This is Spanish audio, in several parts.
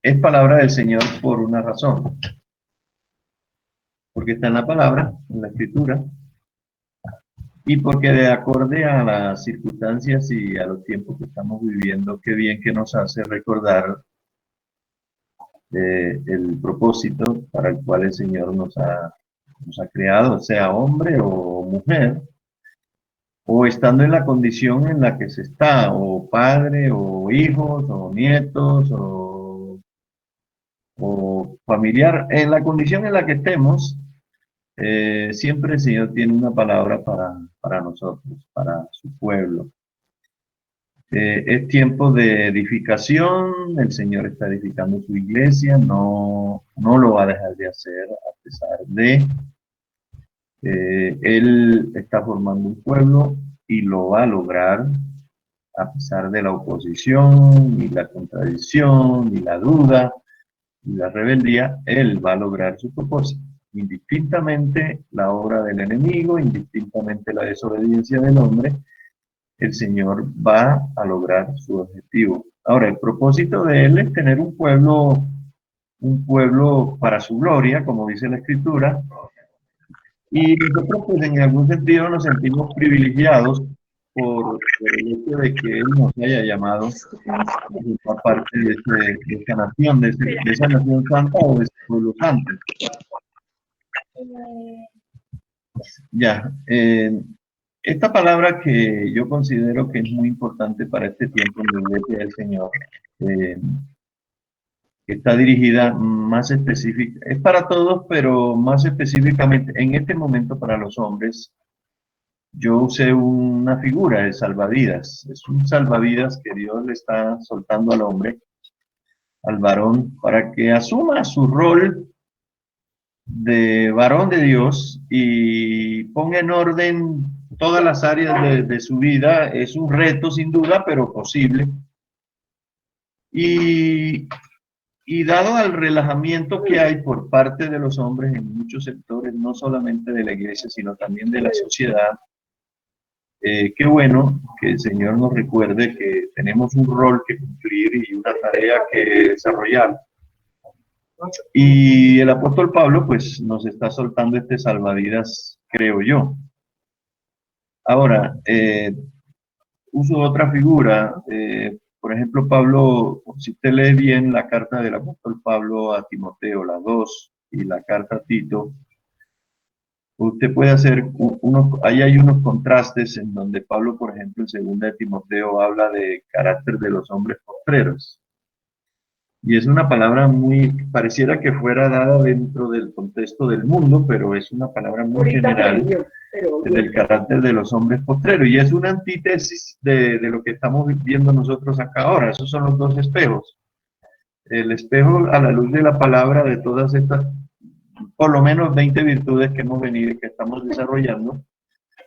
es palabra del Señor por una razón, porque está en la palabra, en la escritura, y porque de acorde a las circunstancias y a los tiempos que estamos viviendo, qué bien que nos hace recordar el propósito para el cual el Señor nos ha creado, sea hombre o mujer, o estando en la condición en la que se está, o padre, o hijos, o nietos, o familiar, en la condición en la que estemos, siempre el Señor tiene una palabra para nosotros, para su pueblo. Es tiempo de edificación, el Señor está edificando su iglesia, no lo va a dejar de hacer a pesar de, Él está formando un pueblo y lo va a lograr a pesar de la oposición y la contradicción y la duda y la rebeldía. Él va a lograr su propósito. Indistintamente la obra del enemigo, indistintamente la desobediencia del hombre, el Señor va a lograr su objetivo. Ahora, el propósito de Él es tener un pueblo para su gloria, como dice la Escritura, y nosotros pues en algún sentido nos sentimos privilegiados por el hecho de que Él nos haya llamado a formar parte de esta nación, de esa nación santa o de ese pueblo santo. Ya, esta palabra que yo considero que es muy importante para este tiempo en la iglesia del Señor, eh, que está dirigida más específica, es para todos, pero más específicamente en este momento para los hombres. Yo usé una figura de salvavidas, es un salvavidas que Dios le está soltando al hombre, al varón, para que asuma su rol de varón de Dios y ponga en orden todas las áreas de su vida. Es un reto sin duda, pero posible. Y, y dado al relajamiento que hay por parte de los hombres en muchos sectores, no solamente de la iglesia, sino también de la sociedad, qué bueno que el Señor nos recuerde que tenemos un rol que cumplir y una tarea que desarrollar. Y el apóstol Pablo pues nos está soltando este salvavidas, creo yo. Ahora, uso otra figura. Por ejemplo, Pablo, si usted lee bien la carta del apóstol Pablo a Timoteo, la 2, y la carta a Tito, usted puede hacer ahí hay unos contrastes en donde Pablo, por ejemplo, en segunda de Timoteo habla de carácter de los hombres postreros. Y es una palabra muy, pareciera que fuera dada dentro del contexto del mundo, pero es una palabra muy general del carácter de los hombres postreros. Y es una antítesis de lo que estamos viendo nosotros acá ahora. Esos son los dos espejos. El espejo a la luz de la palabra de todas estas, por lo menos 20 virtudes que hemos venido y que estamos desarrollando.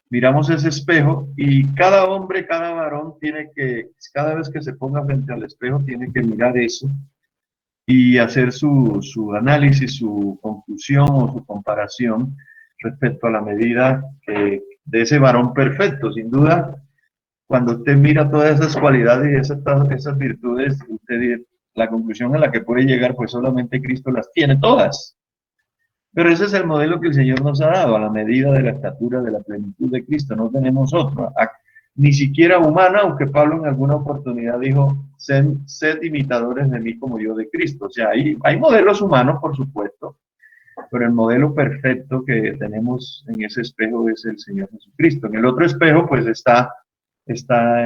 Miramos ese espejo y cada hombre, cada varón tiene que, cada vez que se ponga frente al espejo, tiene que mirar eso y hacer su análisis, su conclusión o su comparación respecto a la medida de ese varón perfecto. Sin duda, cuando usted mira todas esas cualidades y esas virtudes, usted la conclusión a la que puede llegar, pues solamente Cristo las tiene todas. Pero ese es el modelo que el Señor nos ha dado, a la medida de la estatura de la plenitud de Cristo. No tenemos otro, ni siquiera humana, aunque Pablo en alguna oportunidad dijo, sed imitadores de mí como yo de Cristo. O sea, hay modelos humanos, por supuesto, pero el modelo perfecto que tenemos en ese espejo es el Señor Jesucristo. En el otro espejo, pues está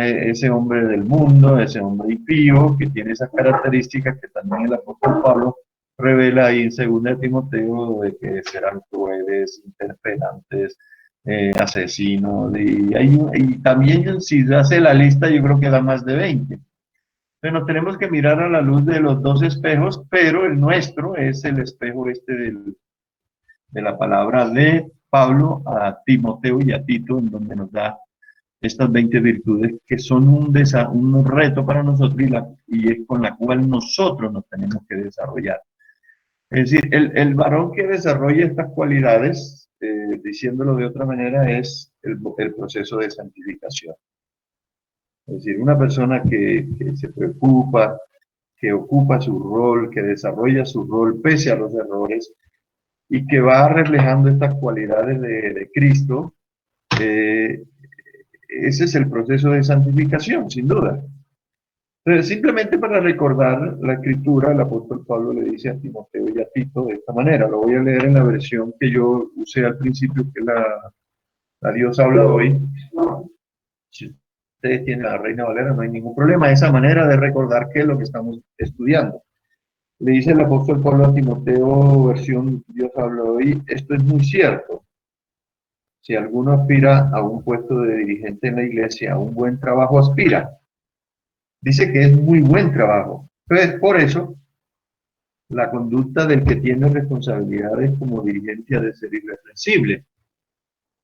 ese hombre del mundo, ese hombre impío, que tiene esas características que también el apóstol Pablo revela ahí en 2 Timoteo, de que serán crueles, interpelantes, asesinos, y también si hace la lista yo creo que da más de 20. Entonces nos tenemos que mirar a la luz de los dos espejos, pero el nuestro es el espejo de la palabra de Pablo a Timoteo y a Tito, en donde nos da estas 20 virtudes que son un reto para nosotros y es con la cual nosotros nos tenemos que desarrollar. Es decir, el varón que desarrolla estas cualidades, diciéndolo de otra manera, es el proceso de santificación. Es decir, una persona que se preocupa, que ocupa su rol, que desarrolla su rol pese a los errores y que va reflejando estas cualidades de Cristo. Ese es el proceso de santificación, sin duda. Entonces, simplemente para recordar la escritura, el apóstol Pablo le dice a Timoteo y a Tito de esta manera. Lo voy a leer en la versión que yo usé al principio, que es la Dios habla hoy. Si ustedes tienen la Reina Valera, no hay ningún problema. Esa manera de recordar qué es lo que estamos estudiando. Le dice el apóstol Pablo a Timoteo, versión Dios habla hoy, esto es muy cierto. Si alguno aspira a un puesto de dirigente en la iglesia, a un buen trabajo aspira. Dice que es muy buen trabajo. Entonces, por eso, la conducta del que tiene responsabilidades como dirigente ha de ser irreprensible.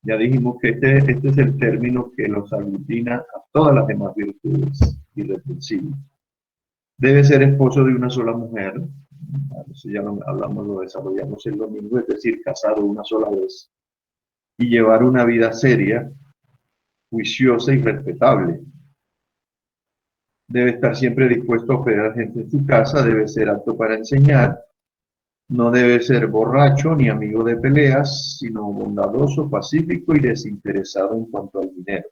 Ya dijimos que este es el término que los aglutina a todas las demás virtudes, irreprensible. Debe ser esposo de una sola mujer, eso ya lo hablamos, lo desarrollamos el domingo, es decir, casado una sola vez, y llevar una vida seria, juiciosa y respetable. Debe estar siempre dispuesto a hospedar gente en su casa, debe ser apto para enseñar, no debe ser borracho ni amigo de peleas, sino bondadoso, pacífico y desinteresado en cuanto al dinero.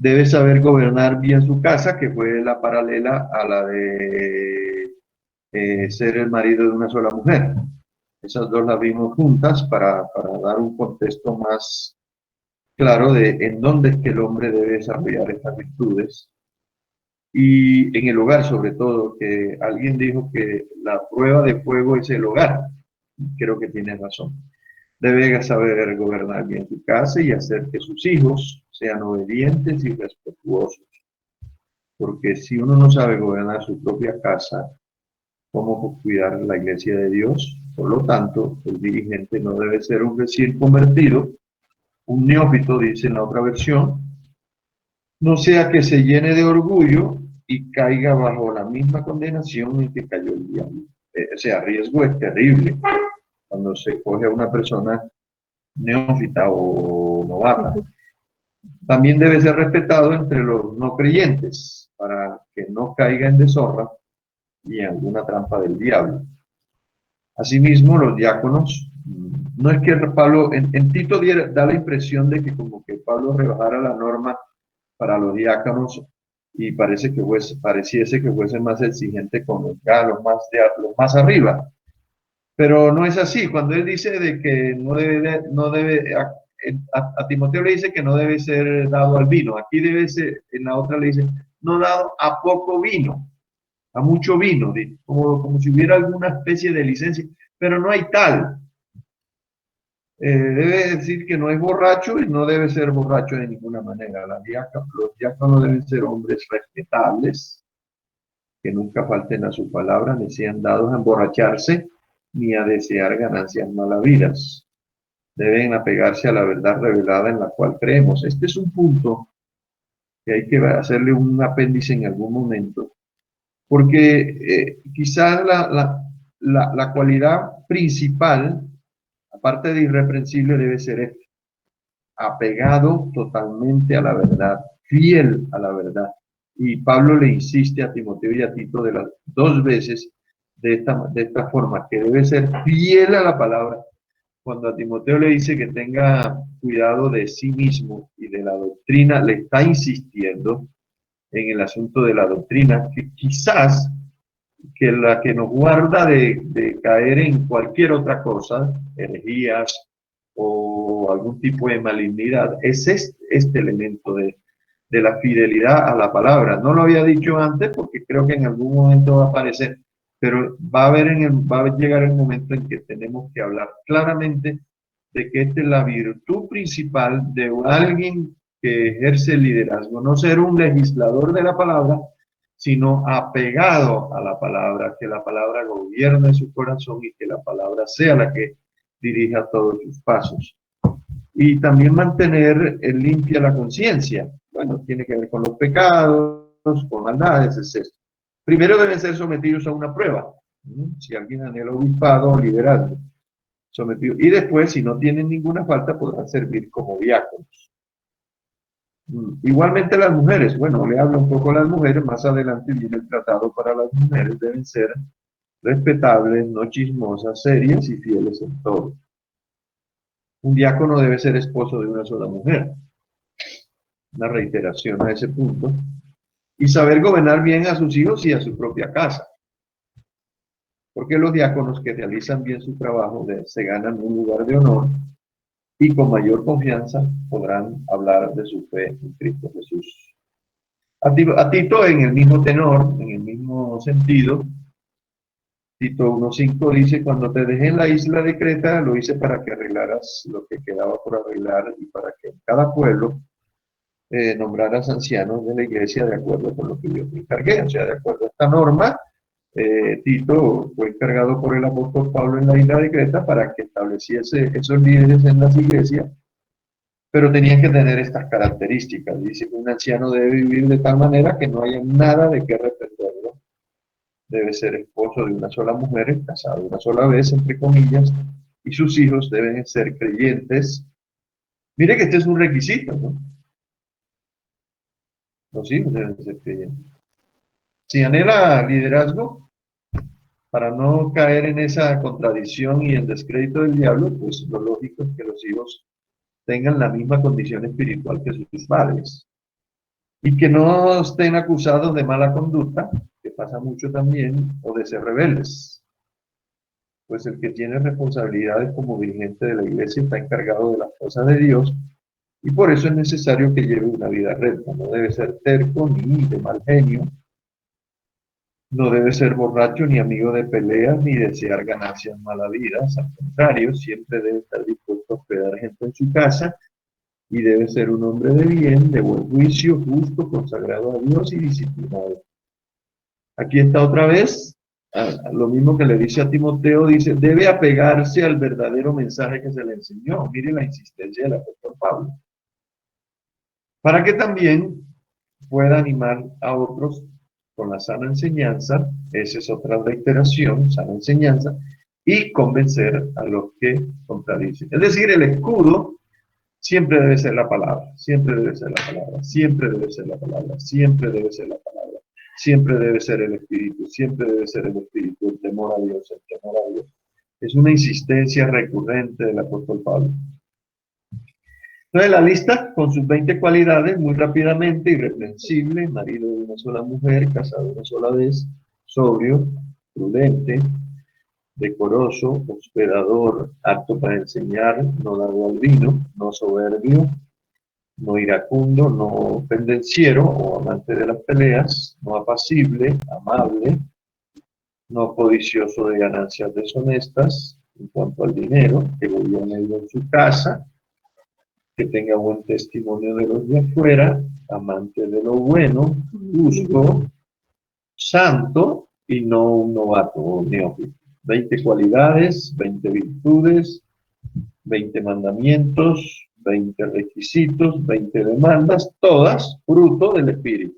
Debe saber gobernar bien su casa, que fue la paralela a la de ser el marido de una sola mujer. Esas dos las vimos juntas para dar un contexto más claro de en dónde es que el hombre debe desarrollar estas virtudes. Y en el hogar, sobre todo, que alguien dijo que la prueba de fuego es el hogar. Creo que tiene razón. Debe saber gobernar bien su casa y hacer que sus hijos sean obedientes y respetuosos. Porque si uno no sabe gobernar su propia casa, ¿cómo cuidar la iglesia de Dios? Por lo tanto, el dirigente no debe ser un recién convertido, un neófito, dice en la otra versión, no sea que se llene de orgullo y caiga bajo la misma condenación en que cayó el diablo. Ese riesgo es terrible cuando se coge a una persona neófita o novata. También debe ser respetado entre los no creyentes para que no caiga en deshonra y en alguna trampa del diablo. Asimismo, los diáconos, no es que Pablo, en Tito da la impresión de que como que Pablo rebajara la norma para los diáconos y pareciese que fuese más exigente con los más arriba. Pero no es así. Cuando él dice de que no debe a Timoteo le dice que no debe ser dado al vino. Aquí debe ser, en la otra le dice, no dado a poco vino, a mucho vino, como si hubiera alguna especie de licencia, pero no hay tal. Debe decir que no es borracho y no debe ser borracho de ninguna manera. Los diáconos deben ser hombres respetables, que nunca falten a su palabra, ni sean dados a emborracharse, ni a desear ganancias malavidas. Deben apegarse a la verdad revelada en la cual creemos. Este es un punto que hay que hacerle un apéndice en algún momento, porque quizás la cualidad principal, aparte de irreprensible, debe ser esto: apegado totalmente a la verdad, fiel a la verdad. Y Pablo le insiste a Timoteo y a Tito de las dos veces de esta forma, que debe ser fiel a la palabra. Cuando a Timoteo le dice que tenga cuidado de sí mismo y de la doctrina, le está insistiendo en el asunto de la doctrina, que quizás que la que nos guarda de caer en cualquier otra cosa, herejías o algún tipo de malignidad, es este elemento de la fidelidad a la palabra. No lo había dicho antes porque creo que en algún momento va a aparecer, pero va a llegar el momento en que tenemos que hablar claramente de que esta es la virtud principal de alguien que ejerce el liderazgo, no ser un legislador de la palabra, sino apegado a la palabra, que la palabra gobierne su corazón y que la palabra sea la que dirija todos sus pasos. Y también mantener limpia la conciencia. Bueno, tiene que ver con los pecados, con maldades, etc. Primero deben ser sometidos a una prueba. Si alguien anhela obispado o liderazgo, sometido. Y después, si no tienen ninguna falta, podrán servir como diáconos. Igualmente las mujeres, bueno, le hablo un poco a las mujeres, más adelante viene el tratado para las mujeres, deben ser respetables, no chismosas, serias y fieles en todo. Un diácono debe ser esposo de una sola mujer, una reiteración a ese punto, y saber gobernar bien a sus hijos y a su propia casa, porque los diáconos que realizan bien su trabajo se ganan un lugar de honor y con mayor confianza podrán hablar de su fe en Cristo Jesús. A Tito, en el mismo tenor, en el mismo sentido, Tito 1.5 dice: cuando te dejé en la isla de Creta, lo hice para que arreglaras lo que quedaba por arreglar y para que en cada pueblo nombraras ancianos de la iglesia de acuerdo con lo que yo te encargué. O sea, de acuerdo a esta norma, Tito fue encargado por el apóstol Pablo en la isla de Creta para que estableciese esos líderes en las iglesias, pero tenían que tener estas características. Dice que un anciano debe vivir de tal manera que no haya nada de qué reprenderlo. Debe ser esposo de una sola mujer, casado una sola vez, entre comillas, y sus hijos deben ser creyentes. Mire que este es un requisito, ¿no? Los hijos deben ser creyentes. Si anhela liderazgo, para no caer en esa contradicción y el descrédito del diablo, pues lo lógico es que los hijos tengan la misma condición espiritual que sus padres y que no estén acusados de mala conducta, que pasa mucho también, o de ser rebeldes. Pues el que tiene responsabilidades como dirigente de la iglesia está encargado de las cosas de Dios y por eso es necesario que lleve una vida recta. No debe ser terco ni de mal genio, no debe ser borracho ni amigo de peleas ni desear ganancias malavidas. Al contrario, siempre debe estar dispuesto a hospedar gente en su casa y debe ser un hombre de bien, de buen juicio, justo, consagrado a Dios y disciplinado. Aquí está otra vez, lo mismo que le dice a Timoteo, dice, debe apegarse al verdadero mensaje que se le enseñó. Mire la insistencia del apóstol Pablo. Para que también pueda animar a otros con la sana enseñanza, esa es otra reiteración, sana enseñanza, y convencer a los que contradicen. Es decir, el escudo siempre debe ser la palabra, siempre debe ser la palabra, siempre debe ser la palabra, siempre debe ser la palabra, siempre debe ser el Espíritu, siempre debe ser el Espíritu, el temor a Dios, el temor a Dios. Es una insistencia recurrente del apóstol Pablo. Entonces la lista con sus 20 cualidades, muy rápidamente: irreprensible, marido de una sola mujer, casado una sola vez, sobrio, prudente, decoroso, hospedador, apto para enseñar, no dado al vino, no soberbio, no iracundo, no pendenciero o amante de las peleas, no apacible, amable, no codicioso de ganancias deshonestas en cuanto al dinero, que gobierne en su casa, que tenga buen testimonio de los de afuera, amante de lo bueno, justo, santo y no un novato o neófito. 20 cualidades, 20 virtudes, 20 mandamientos, 20 requisitos, 20 demandas, todas fruto del Espíritu.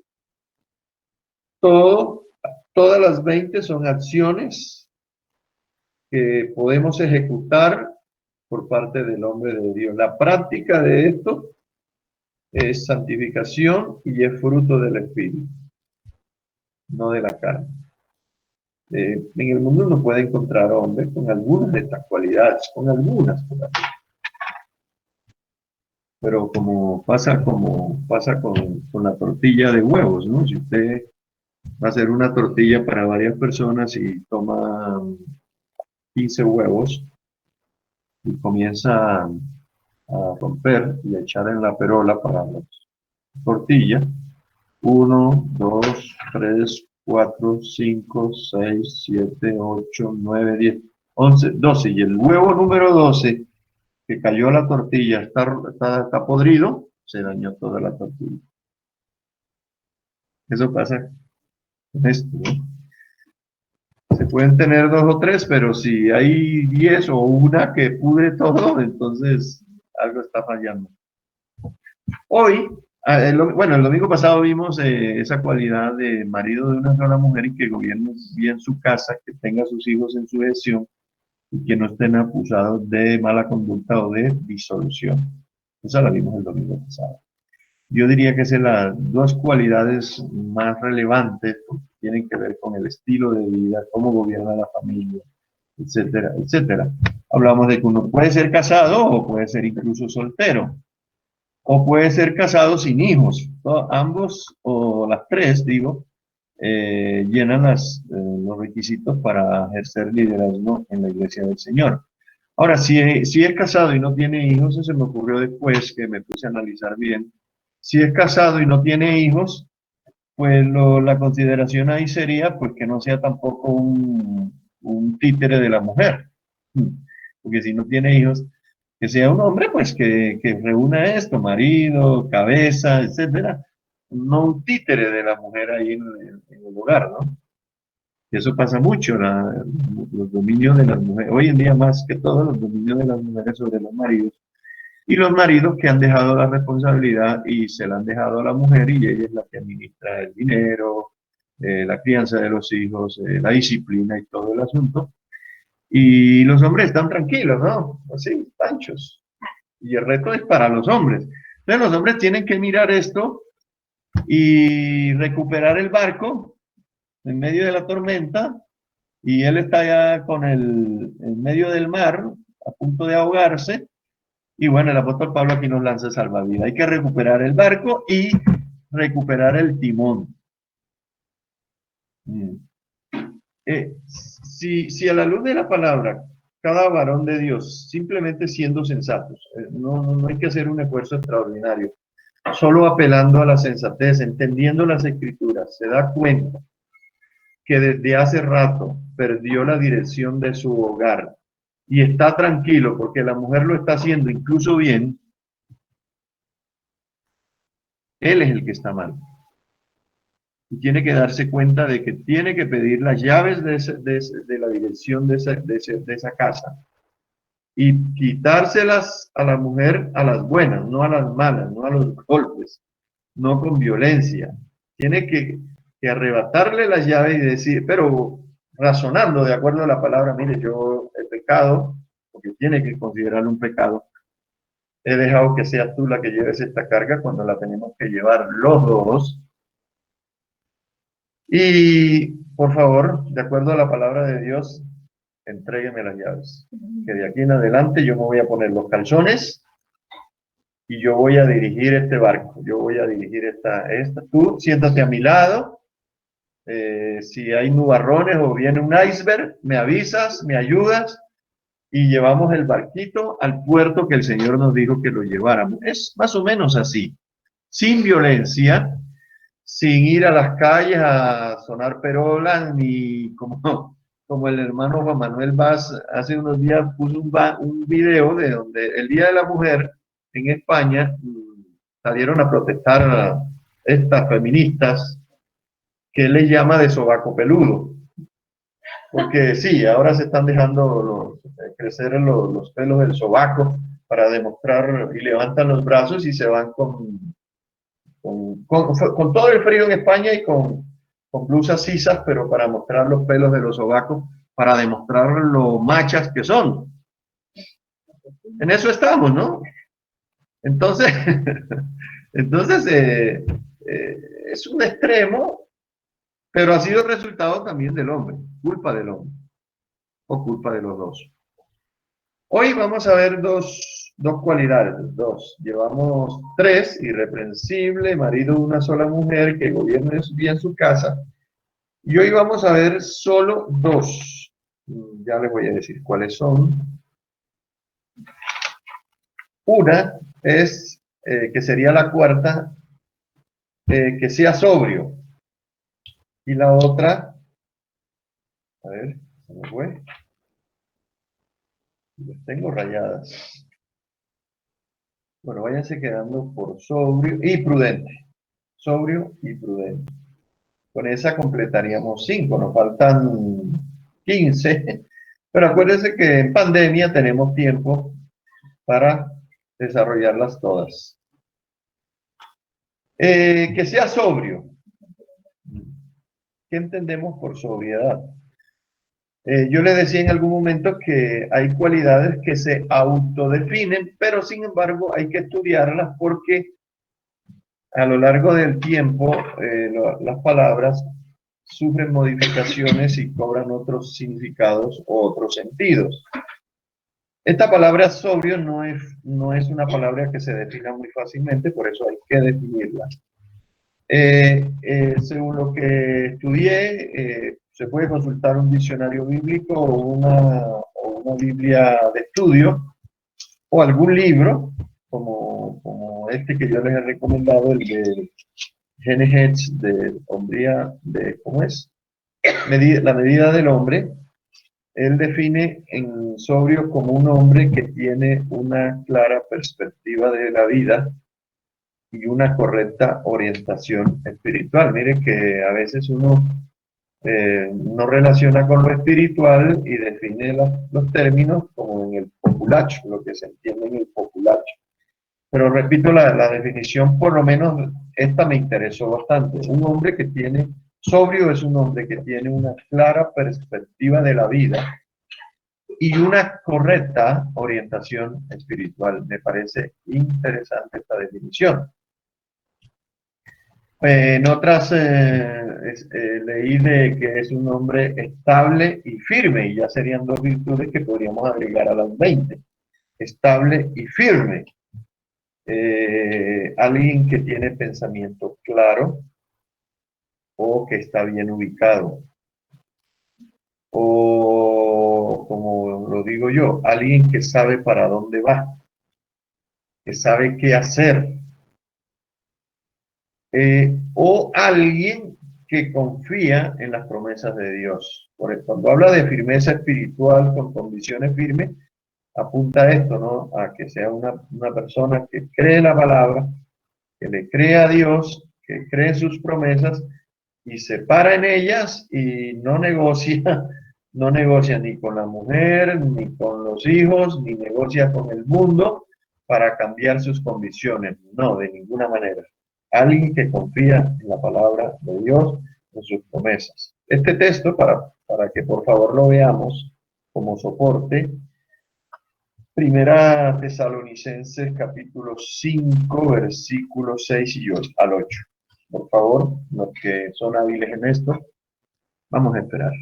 Todas las 20 son acciones que podemos ejecutar por parte del hombre de Dios. La práctica de esto es santificación y es fruto del Espíritu, no de la carne. En el mundo uno puede encontrar hombres con algunas de estas cualidades, con algunas, pero como pasa con la tortilla de huevos, ¿no? Si usted va a hacer una tortilla para varias personas y toma 15 huevos y comienza a romper y a echar en la perola para la tortilla: 1, 2, 3, 4, 5, 6, 7, 8, 9, 10, 11, 12. Y el huevo número 12 que cayó a la tortilla está podrido, se dañó toda la tortilla. Eso pasa con esto, ¿no? Se pueden tener dos o tres, pero si hay 10 o una que pudre todo, entonces algo está fallando. Hoy, bueno, el domingo pasado vimos esa cualidad de marido de una sola mujer y que gobierne bien su casa, que tenga a sus hijos en su gestión y que no estén acusados de mala conducta o de disolución. Esa la vimos el domingo pasado. Yo diría que son las dos cualidades más relevantes porque tienen que ver con el estilo de vida, cómo gobierna la familia, etcétera, etcétera. Hablamos de que uno puede ser casado o puede ser incluso soltero, o puede ser casado sin hijos. Ambos o las tres, digo, llenan los requisitos para ejercer liderazgo en la iglesia del Señor. Ahora, si es casado y no tiene hijos, eso se me ocurrió después que me puse a analizar bien. Si es casado y no tiene hijos, pues la consideración ahí sería pues que no sea tampoco un títere de la mujer. Porque si no tiene hijos, que sea un hombre pues que reúna esto, marido, cabeza, etcétera. No un títere de la mujer ahí en el hogar, ¿no? Eso pasa mucho, los dominios de las mujeres, hoy en día más que todo los dominios de las mujeres sobre los maridos, y los maridos que han dejado la responsabilidad y se la han dejado a la mujer y ella es la que administra el dinero, la crianza de los hijos, la disciplina y todo el asunto. Y los hombres están tranquilos, ¿no? Así, panchos. Y el reto es para los hombres. Entonces los hombres tienen que mirar esto y recuperar el barco en medio de la tormenta y él está ya en medio del mar, a punto de ahogarse. Y bueno, el apóstol Pablo aquí nos lanza salvavidas. Hay que recuperar el barco y recuperar el timón. Si a la luz de la palabra, cada varón de Dios, simplemente siendo sensatos, no hay que hacer un esfuerzo extraordinario, solo apelando a la sensatez, entendiendo las escrituras, se da cuenta que desde hace rato perdió la dirección de su hogar y está tranquilo porque la mujer lo está haciendo incluso bien, él es el que está mal. Y tiene que darse cuenta de que tiene que pedir las llaves de la dirección de esa casa y quitárselas a la mujer a las buenas, no a las malas, no a los golpes, no con violencia. Tiene que arrebatarle las llaves y decir, pero razonando de acuerdo a la palabra, mire, yo he pecado, porque tiene que considerarlo un pecado, he dejado que seas tú la que lleves esta carga cuando la tenemos que llevar los dos. Y por favor, de acuerdo a la palabra de Dios, entrégueme las llaves. Que de aquí en adelante yo me voy a poner los calzones y yo voy a dirigir este barco. Yo voy a dirigir esta. Tú siéntate a mi lado. Si hay nubarrones o viene un iceberg, me avisas, me ayudas y llevamos el barquito al puerto que el Señor nos dijo que lo lleváramos. Es más o menos así, sin violencia, sin ir a las calles a sonar perolas, ni como el hermano Juan Manuel Vaz hace unos días puso un video de donde el Día de la Mujer en España salieron a protestar a estas feministas que él les llama de sobaco peludo. Porque sí, ahora se están dejando crecer los pelos del sobaco para demostrar y levantan los brazos y se van con todo el frío en España y con blusas sisas, pero para mostrar los pelos de los sobacos, para demostrar lo machas que son. En eso estamos, ¿no? Entonces, es un extremo, pero ha sido resultado también del hombre, culpa del hombre, o culpa de los dos. Hoy vamos a ver dos cualidades, dos. Llevamos tres: irreprensible, marido de una sola mujer, que gobierne bien su casa. Y hoy vamos a ver solo dos. Ya les voy a decir cuáles son. Una es, que sería la cuarta, que sea sobrio. Y la otra, a ver, se me fue. Las tengo rayadas. Bueno, váyanse quedando por sobrio y prudente. Sobrio y prudente. Con esa completaríamos 5, nos faltan 15. Pero acuérdense que en pandemia tenemos tiempo para desarrollarlas todas. Que sea sobrio. ¿Qué entendemos por sobriedad? Yo le decía en algún momento que hay cualidades que se autodefinen, pero sin embargo hay que estudiarlas porque a lo largo del tiempo, las palabras sufren modificaciones y cobran otros significados o otros sentidos. Esta palabra sobrio no es una palabra que se defina muy fácilmente, por eso hay que definirla. Según lo que estudié, se puede consultar un diccionario bíblico o una Biblia de estudio o algún libro, como este que yo les he recomendado, el de Gene Hedge, de hombría, de, ¿cómo es? La medida del hombre. Él define en sobrio como un hombre que tiene una clara perspectiva de la vida y una correcta orientación espiritual. Mire que a veces uno no relaciona con lo espiritual y define los términos como en el populacho, lo que se entiende en el populacho. Pero repito la definición, por lo menos esta me interesó bastante. Un hombre que tiene, sobrio es un hombre que tiene una clara perspectiva de la vida y una correcta orientación espiritual. Me parece interesante esta definición. En otras leí de que es un hombre estable y firme, y ya serían dos virtudes que podríamos agregar a las 20. Estable y firme. Alguien que tiene pensamiento claro o que está bien ubicado. O, como lo digo yo, alguien que sabe para dónde va, que sabe qué hacer. O alguien que confía en las promesas de Dios. Cuando habla de firmeza espiritual con convicciones firmes, apunta a esto, ¿no? A que sea una persona que cree la palabra, que le cree a Dios, que cree en sus promesas y se para en ellas y no negocia, no negocia ni con la mujer, ni con los hijos, ni negocia con el mundo para cambiar sus convicciones. No, de ninguna manera. Alguien que confía en la palabra de Dios, en sus promesas. Este texto, para que por favor lo veamos como soporte, Primera Tesalonicenses capítulo 5, versículos 6 y 8, al 8. Por favor, los que son hábiles en esto, vamos a esperar.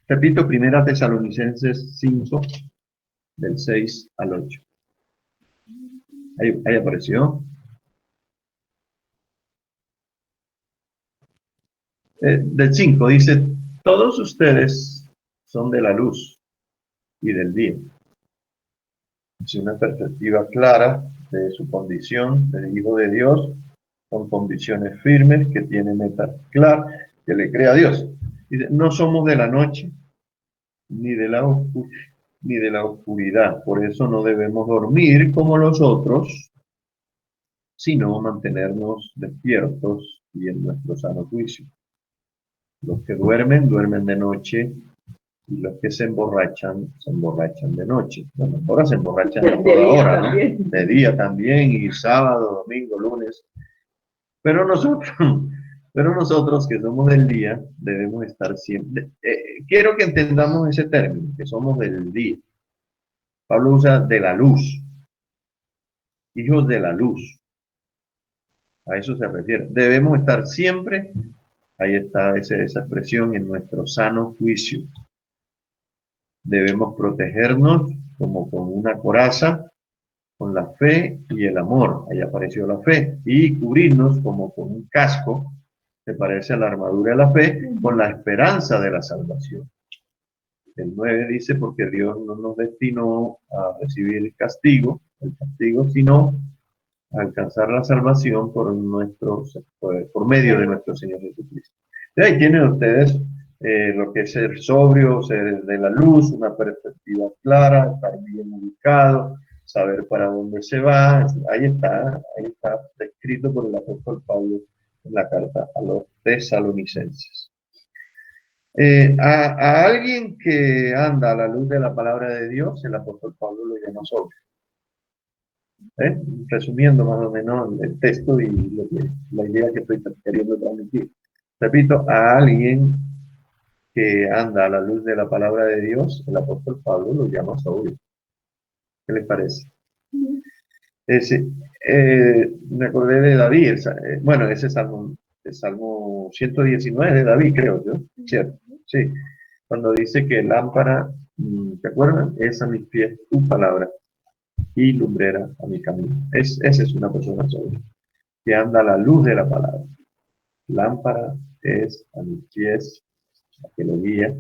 Repito, Primera Tesalonicenses 5, del 6 al 8. Ahí apareció. Del 5 dice, todos ustedes son de la luz y del día. Es una perspectiva clara de su condición de hijo de Dios, con convicciones firmes, que tiene metas claras, que le cree a Dios. Dice, no somos de la noche ni de la oscuridad, por eso no debemos dormir como los otros, sino mantenernos despiertos y en nuestro sano juicio. Los que duermen, duermen de noche, y los que se emborrachan de noche. Bueno, ahora se emborrachan a toda hora, ¿no? De día también, y sábado, domingo, lunes. Pero nosotros que somos del día, debemos estar siempre. Quiero que entendamos ese término, que somos del día. Pablo usa de la luz, hijos de la luz. A eso se refiere. Debemos estar siempre, ahí está esa expresión, en nuestro sano juicio. Debemos protegernos como con una coraza, con la fe y el amor. Ahí apareció la fe. Y cubrirnos como con un casco, que parece a la armadura de la fe, con la esperanza de la salvación. El 9 dice, porque Dios no nos destinó a recibir el castigo, sino a alcanzar la salvación por medio de nuestro Señor Jesucristo. Y ahí tienen ustedes lo que es ser sobrio, ser de la luz, una perspectiva clara, estar bien ubicado, saber para dónde se va. Ahí está descrito por el apóstol Pablo en la carta a los tesalonicenses. A alguien que anda a la luz de la palabra de Dios, el apóstol Pablo lo llama sobrio. Resumiendo más o menos el texto y la idea que estoy queriendo transmitir. Repito, a alguien que anda a la luz de la palabra de Dios, el apóstol Pablo lo llama sobrio. ¿Qué les parece? Ese, me acordé de David, bueno, ese salmo, el Salmo 119 de David, creo yo, ¿cierto? Sí, cuando dice que lámpara, ¿te acuerdas? Es a mis pies tu palabra y lumbrera a mi camino. Esa es una persona sobria, que anda a la luz de la palabra. Lámpara es a mis pies, la que lo guía,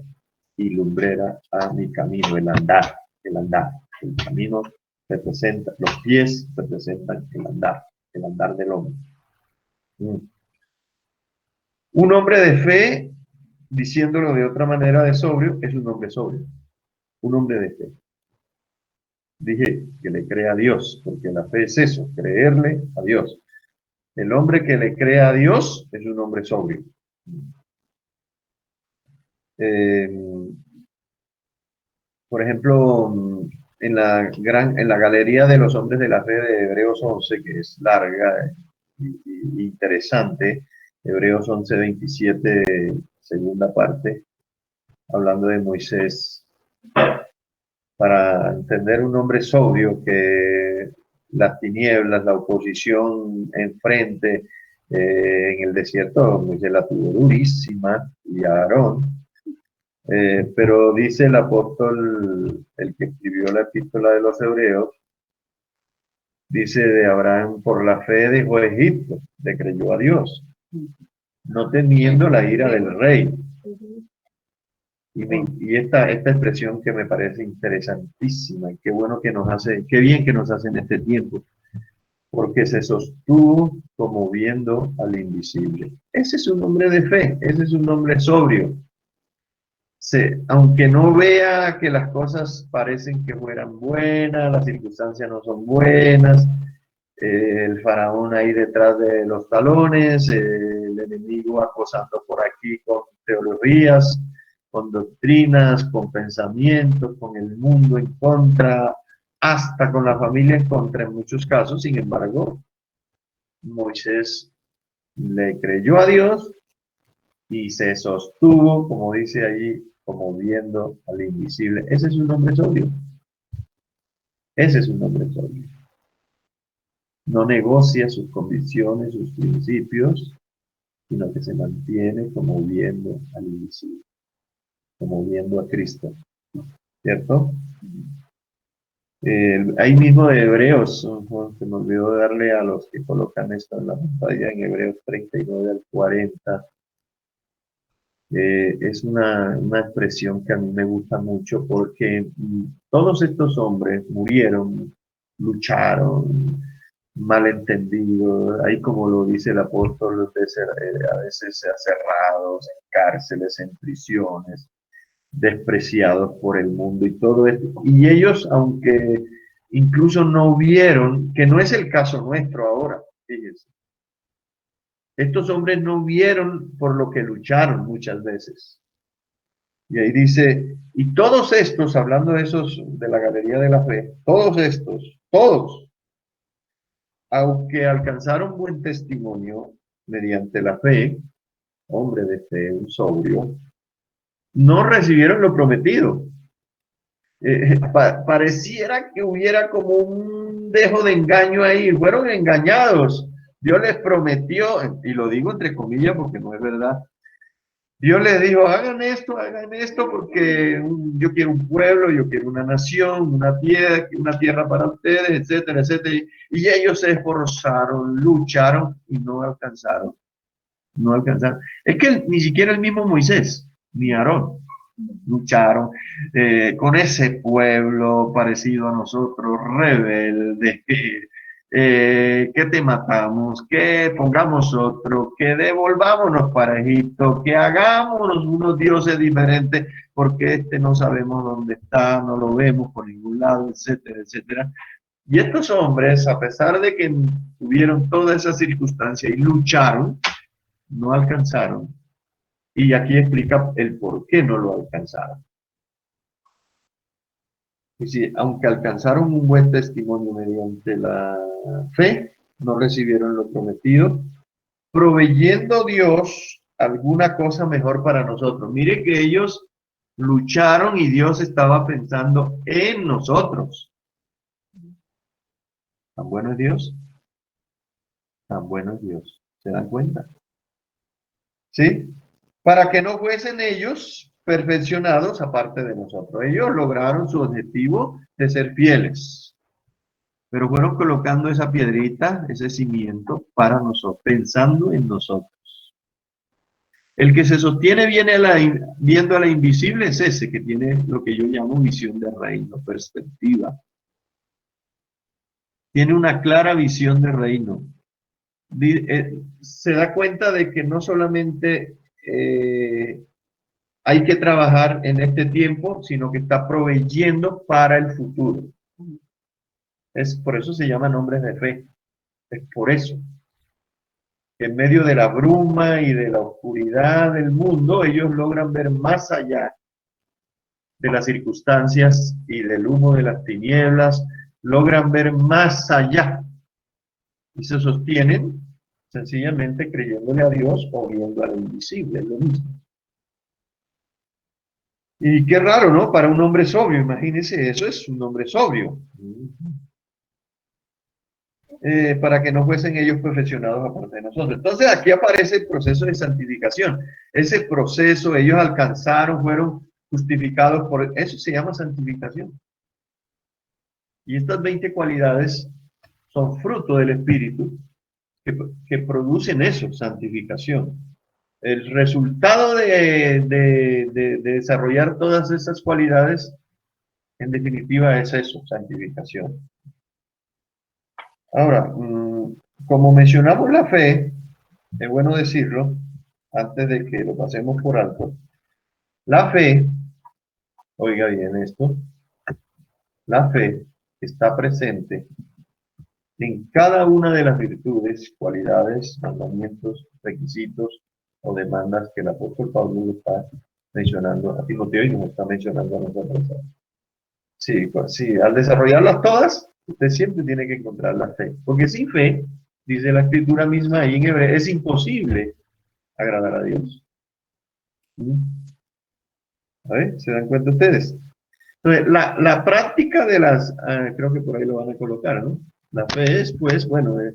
y lumbrera a mi camino, el andar. El camino representa, los pies representan el andar del hombre. Mm. Un hombre de fe, diciéndolo de otra manera de sobrio, es un hombre sobrio, un hombre de fe. Dije que le crea a Dios, porque la fe es eso, creerle a Dios. El hombre que le crea a Dios es un hombre sobrio. Eh, por ejemplo, en la galería de los hombres de la fe de Hebreos 11, que es larga y interesante, Hebreos 11, 27, segunda parte, hablando de Moisés, para entender un hombre sobrio que las tinieblas, la oposición enfrente, en el desierto, Moisés la tuvo durísima, y Aarón, pero dice el apóstol, el que escribió la epístola de los Hebreos, dice de Abraham, por la fe dejó Egipto, le creyó a Dios, no temiendo la ira del rey. Y esta expresión que me parece interesantísima, y qué bueno que nos hace, qué bien que nos hace en este tiempo, porque se sostuvo como viendo al invisible. Ese es un hombre de fe, ese es un hombre sobrio. Aunque no vea que las cosas parecen que fueran buenas, las circunstancias no son buenas, el faraón ahí detrás de los talones, el enemigo acosando por aquí con teologías, con doctrinas, con pensamientos, con el mundo en contra, hasta con la familia en contra en muchos casos. Sin embargo, Moisés le creyó a Dios y se sostuvo, como dice allí, como viendo al invisible. Ese es un hombre sobrio. Ese es un hombre sobrio. No negocia sus convicciones, sus principios, sino que se mantiene como viendo al invisible, como viendo a Cristo, ¿cierto? Ahí mismo de Hebreos, se me olvidó darle a los que colocan esto en la pantalla, en Hebreos 39 al 40, es una expresión que a mí me gusta mucho porque todos estos hombres murieron, lucharon, malentendidos, ahí como lo dice el apóstol, a veces cerrados en cárceles, en prisiones, despreciados por el mundo y todo esto. Y ellos, aunque incluso no vieron, que no es el caso nuestro ahora, fíjense, estos hombres no vieron por lo que lucharon muchas veces. Y ahí dice, y todos estos, hablando de esos de la galería de la fe, todos estos, todos, aunque alcanzaron buen testimonio mediante la fe, hombre de fe, un sobrio, no recibieron lo prometido. Pareciera que hubiera como un dejo de engaño ahí, fueron engañados. Dios les prometió, y lo digo entre comillas porque no es verdad, Dios les dijo, hagan esto porque yo quiero un pueblo, yo quiero una nación, una tierra para ustedes, etcétera, etcétera. Y ellos se esforzaron, lucharon y no alcanzaron. No alcanzaron. Es que ni siquiera el mismo Moisés, ni Aarón, lucharon con ese pueblo parecido a nosotros, rebelde, que te matamos, que pongamos otro, que devolvámonos para Egipto, que hagámonos unos dioses diferentes, porque este no sabemos dónde está, no lo vemos por ningún lado, etcétera, etcétera. Y estos hombres, a pesar de que tuvieron toda esa circunstancia y lucharon, no alcanzaron. Y aquí explica el por qué no lo alcanzaron. Y si, aunque alcanzaron un buen testimonio mediante la fe, no recibieron lo prometido, proveyendo Dios alguna cosa mejor para nosotros. Mire que ellos lucharon y Dios estaba pensando en nosotros. Tan bueno es Dios, tan bueno es Dios. ¿Se dan cuenta? ¿Sí? Para que no fuesen ellos perfeccionados aparte de nosotros. Ellos lograron su objetivo de ser fieles, pero fueron colocando esa piedrita, ese cimiento para nosotros, pensando en nosotros. El que se sostiene viendo a la invisible es ese que tiene lo que yo llamo visión de reino, perspectiva. Tiene una clara visión de reino. Se da cuenta de que no solamente hay que trabajar en este tiempo, sino que está proveyendo para el futuro. Por eso se llaman hombres de fe. Es por eso que en medio de la bruma y de la oscuridad del mundo, ellos logran ver más allá de las circunstancias y del humo de las tinieblas, logran ver más allá y se sostienen sencillamente creyéndole a Dios o viendo al invisible, es lo mismo. Y qué raro, ¿no? Para un hombre sobrio, imagínense, eso es un hombre sobrio. Para que no fuesen ellos perfeccionados aparte de nosotros. Entonces aquí aparece el proceso de santificación. Ese proceso, ellos alcanzaron, fueron justificados por eso, se llama santificación. Y estas 20 cualidades son fruto del Espíritu que producen eso, santificación. El resultado de desarrollar todas esas cualidades, en definitiva, es eso, santificación. Ahora, como mencionamos la fe, es bueno decirlo, antes de que lo pasemos por alto, la fe, oiga bien esto, la fe está presente en cada una de las virtudes, cualidades, mandamientos, requisitos o demandas que el apóstol Pablo está mencionando a Timoteo y nos está mencionando a nosotros. Sí, pues, sí, al desarrollarlas todas, usted siempre tiene que encontrar la fe, porque sin fe, dice la escritura misma ahí en hebreo, es imposible agradar a Dios. A ver, ¿se dan cuenta ustedes? Entonces, la práctica de creo que por ahí lo van a colocar, ¿no? La fe es, pues, bueno, a ver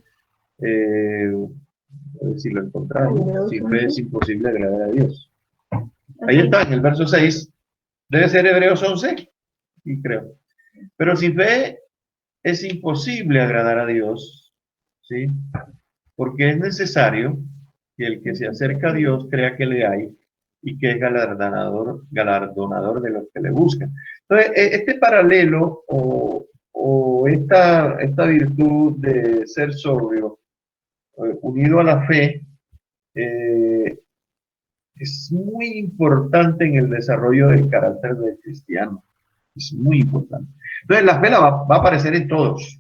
si lo encontramos. Sin fe es imposible agradar a Dios. Ahí está, en el verso 6. Debe ser Hebreos 11, y creo. Pero sin fe es imposible agradar a Dios, ¿sí? Porque es necesario que el que se acerca a Dios crea que le hay y que es galardonador de los que le buscan. Entonces, este paralelo o esta virtud de ser sobrio, unido a la fe, es muy importante en el desarrollo del carácter del cristiano. Es muy importante. Entonces, la fe va a aparecer en todos,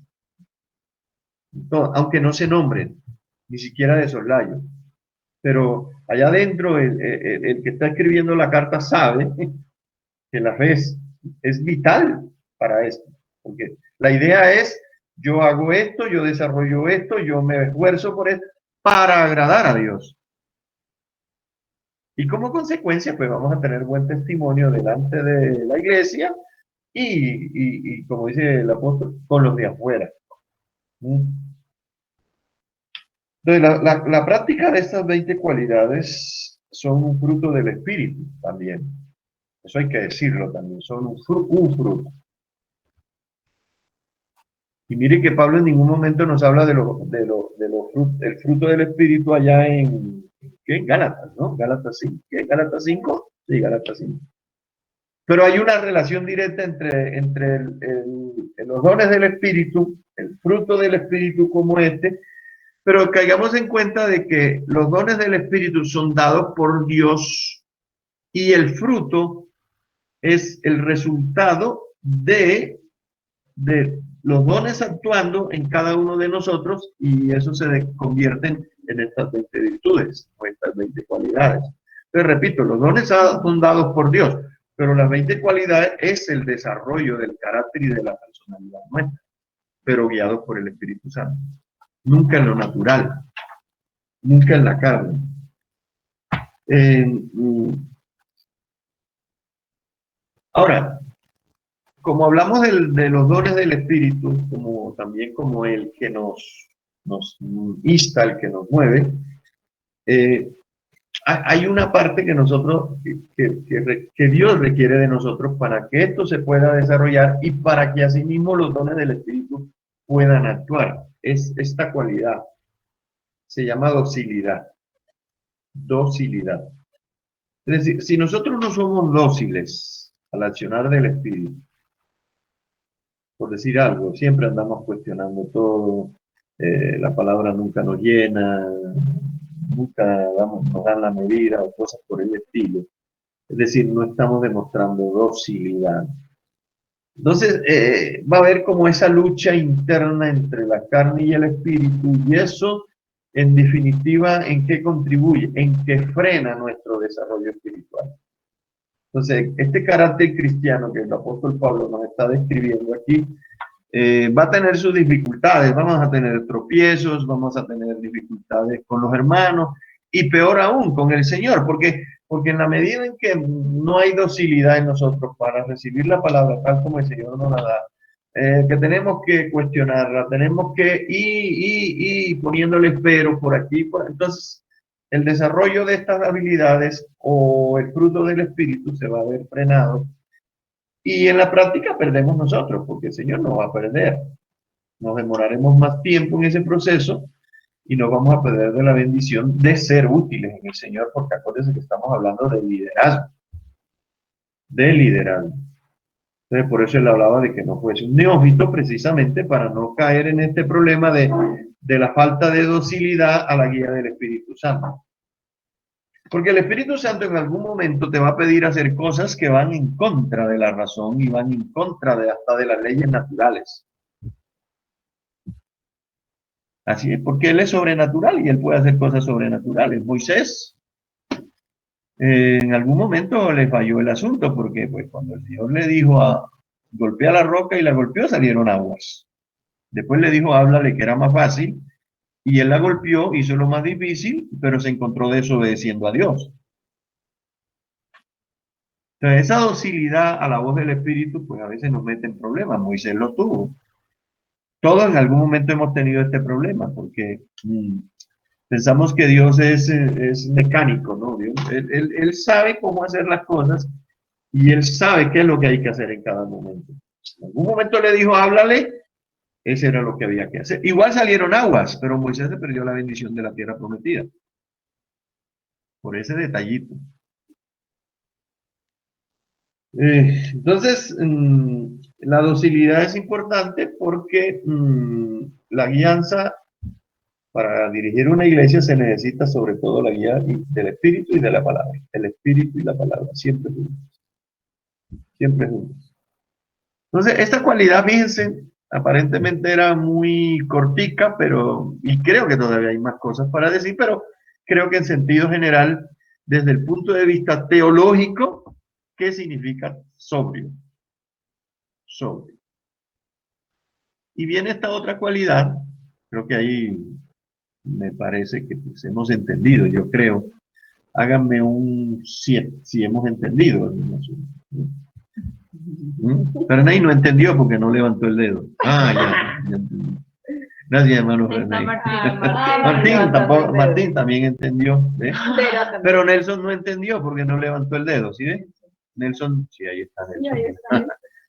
aunque no se nombren, ni siquiera de soslayo. Pero allá adentro, el que está escribiendo la carta sabe que la fe es vital para esto. Porque la idea es, yo hago esto, yo desarrollo esto, yo me esfuerzo por esto, para agradar a Dios. Y como consecuencia, pues vamos a tener buen testimonio delante de la iglesia y como dice el apóstol, con los de afuera. Entonces, la práctica de estas 20 cualidades son un fruto del Espíritu también. Eso hay que decirlo también, son un fruto. Y mire que Pablo en ningún momento nos habla del fruto del Espíritu allá en Gálatas, ¿no? Gálatas 5. ¿Qué? ¿Gálatas 5? Sí, Gálatas 5. Pero hay una relación directa entre los dones del Espíritu, el fruto del Espíritu como este, pero caigamos en cuenta de que los dones del Espíritu son dados por Dios y el fruto es el resultado de los dones actuando en cada uno de nosotros y eso se convierten en estas 20 virtudes o estas 20 cualidades. Entonces, repito, los dones son dados por Dios, pero las 20 cualidades es el desarrollo del carácter y de la personalidad nuestra, pero guiados por el Espíritu Santo. Nunca en lo natural, nunca en la carne. Ahora, como hablamos de los dones del Espíritu, como también como el que nos insta, el que nos mueve, eh, hay una parte que nosotros, que Dios requiere de nosotros para que esto se pueda desarrollar y para que asimismo los dones del Espíritu puedan actuar. Es esta cualidad. Se llama docilidad. Docilidad. Es decir, si nosotros no somos dóciles al accionar del Espíritu, por decir algo, siempre andamos cuestionando todo, la palabra nunca nos llena, nunca nos dan la medida o cosas por el estilo. Es decir, no estamos demostrando docilidad. Entonces, va a haber como esa lucha interna entre la carne y el espíritu, y eso, en definitiva, ¿en qué contribuye? En que frena nuestro desarrollo espiritual. Entonces, este carácter cristiano que el apóstol Pablo nos está describiendo aquí, va a tener sus dificultades, vamos a tener tropiezos, vamos a tener dificultades con los hermanos y peor aún con el Señor, porque en la medida en que no hay docilidad en nosotros para recibir la palabra tal como el Señor nos la da, que tenemos que cuestionarla, tenemos que ir poniéndole pero por aquí, entonces el desarrollo de estas habilidades o el fruto del Espíritu se va a ver frenado. Y en la práctica perdemos nosotros, porque el Señor no va a perder. Nos demoraremos más tiempo en ese proceso y nos vamos a perder de la bendición de ser útiles en el Señor, porque acuérdense que estamos hablando de liderazgo. De liderazgo. Entonces, por eso él hablaba de que no fuese un neófito, precisamente para no caer en este problema de la falta de docilidad a la guía del Espíritu Santo. Porque el Espíritu Santo en algún momento te va a pedir hacer cosas que van en contra de la razón y van en contra hasta de las leyes naturales. Así es, porque Él es sobrenatural y Él puede hacer cosas sobrenaturales. Moisés, en algún momento le falló el asunto, porque pues, cuando el Señor le dijo golpea la roca y la golpeó, salieron aguas. Después le dijo, háblale que era más fácil, y él la golpeó, hizo lo más difícil, pero se encontró desobedeciendo a Dios. Entonces, esa docilidad a la voz del Espíritu, pues a veces nos mete en problemas. Moisés lo tuvo. Todos en algún momento hemos tenido este problema, porque pensamos que Dios es mecánico, ¿no? Dios, él sabe cómo hacer las cosas y Él sabe qué es lo que hay que hacer en cada momento. En algún momento le dijo, háblale, ese era lo que había que hacer. Igual salieron aguas, pero Moisés se perdió la bendición de la tierra prometida. Por ese detallito. Entonces, la docilidad es importante porque la guianza para dirigir una iglesia se necesita sobre todo la guía del Espíritu y de la palabra. El Espíritu y la palabra, siempre juntos. Siempre juntos. Entonces, esta cualidad, fíjense, aparentemente era muy cortica, y creo que todavía hay más cosas para decir, pero creo que en sentido general, desde el punto de vista teológico, ¿qué significa sobrio? Sobrio. Y viene esta otra cualidad, creo que ahí me parece que pues, hemos entendido, yo creo. Háganme un 7 si hemos entendido. Ferney no entendió porque no levantó el dedo. Ya entendí. Gracias, hermano Ferney. Martín también entendió. ¿Ve? Pero Nelson no entendió porque no levantó el dedo, ¿sí ve? Nelson, sí, ahí está Nelson.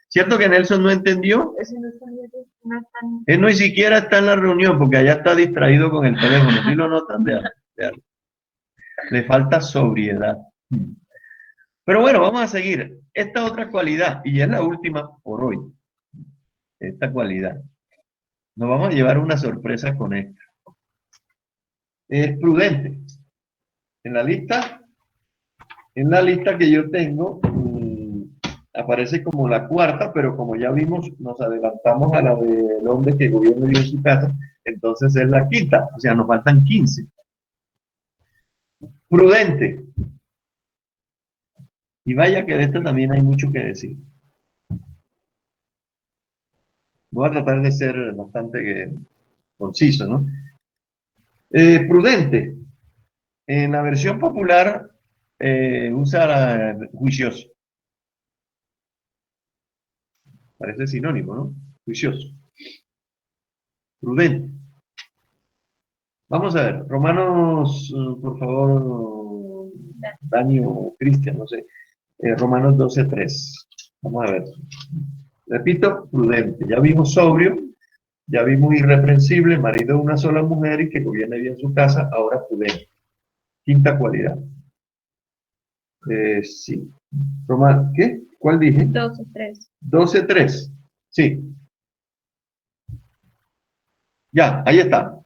¿Cierto que Nelson no entendió? Él no ni siquiera está en la reunión porque allá está distraído con el teléfono. ¿Sí lo notan? Vean. Le falta sobriedad. Pero bueno, vamos a seguir. Esta otra cualidad, y ya es la última por hoy. Esta cualidad. Nos vamos a llevar una sorpresa con esta. Es prudente. En la lista que yo tengo, aparece como la cuarta, pero como ya vimos, nos adelantamos a la del hombre que gobierna en su casa, entonces es la quinta, o sea, nos faltan 15. Prudente. Y vaya que de esto también hay mucho que decir. Voy a tratar de ser bastante conciso, ¿no? Prudente. En la versión popular usa juicioso. Parece sinónimo, ¿no? Juicioso. Prudente. Vamos a ver, Romanos, por favor, Dani o Cristian, no sé. Romanos 12:3. Vamos a ver. Repito, prudente. Ya vimos sobrio, ya vimos irreprensible, marido de una sola mujer y que gobierne bien su casa, ahora prudente. Quinta cualidad. Sí. ¿Qué? ¿Cuál dije? 12:3. 12:3. Sí. Ya, ahí está.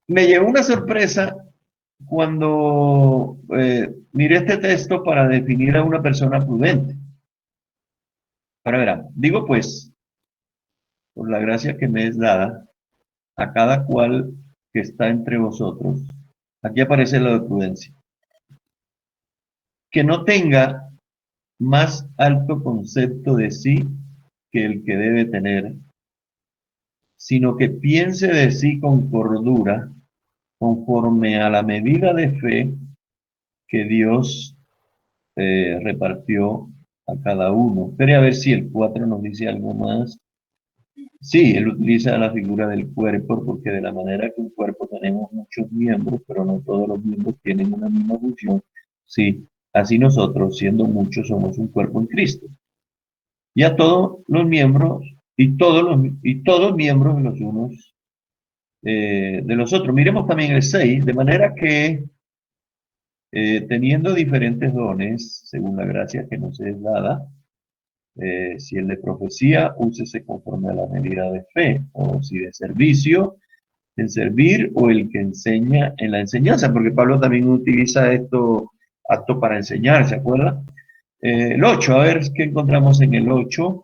Me llevó una sorpresa cuando miré este texto para definir a una persona prudente. Ahora verán, digo pues, por la gracia que me es dada, a cada cual que está entre vosotros, aquí aparece la de prudencia, que no tenga más alto concepto de sí que el que debe tener, sino que piense de sí con cordura, conforme a la medida de fe que Dios repartió a cada uno. Espere a ver si el 4 nos dice algo más. Sí, él utiliza la figura del cuerpo porque de la manera que un cuerpo tenemos muchos miembros, pero no todos los miembros tienen una misma función. Sí, así nosotros, siendo muchos, somos un cuerpo en Cristo. Y a todos los miembros, y todos miembros de los unos de los otros. Miremos también el 6, de manera que teniendo diferentes dones, según la gracia que nos es dada, si el de profecía, úsese conforme a la medida de fe, o si de servicio, en servir, o el que enseña en la enseñanza, porque Pablo también utiliza esto apto para enseñar, ¿se acuerda? El 8, a ver qué encontramos en el 8.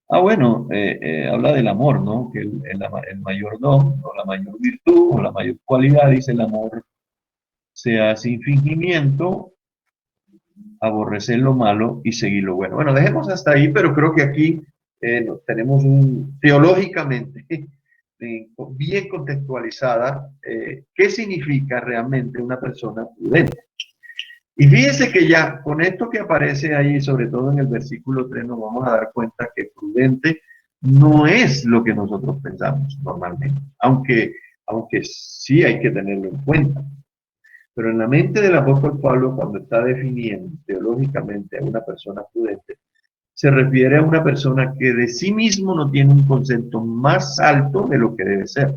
Bueno, habla del amor, ¿no? Que el mayor don, o la mayor virtud, o la mayor cualidad, dice el amor, sea sin fingimiento, aborrecer lo malo y seguir lo bueno. Bueno, dejemos hasta ahí, pero creo que aquí tenemos teológicamente bien contextualizada qué significa realmente una persona prudente. Y fíjense que ya con esto que aparece ahí, sobre todo en el versículo 3, nos vamos a dar cuenta que prudente no es lo que nosotros pensamos normalmente, aunque sí hay que tenerlo en cuenta. Pero en la mente del apóstol Pablo, cuando está definiendo teológicamente a una persona prudente, se refiere a una persona que de sí mismo no tiene un concepto más alto de lo que debe ser.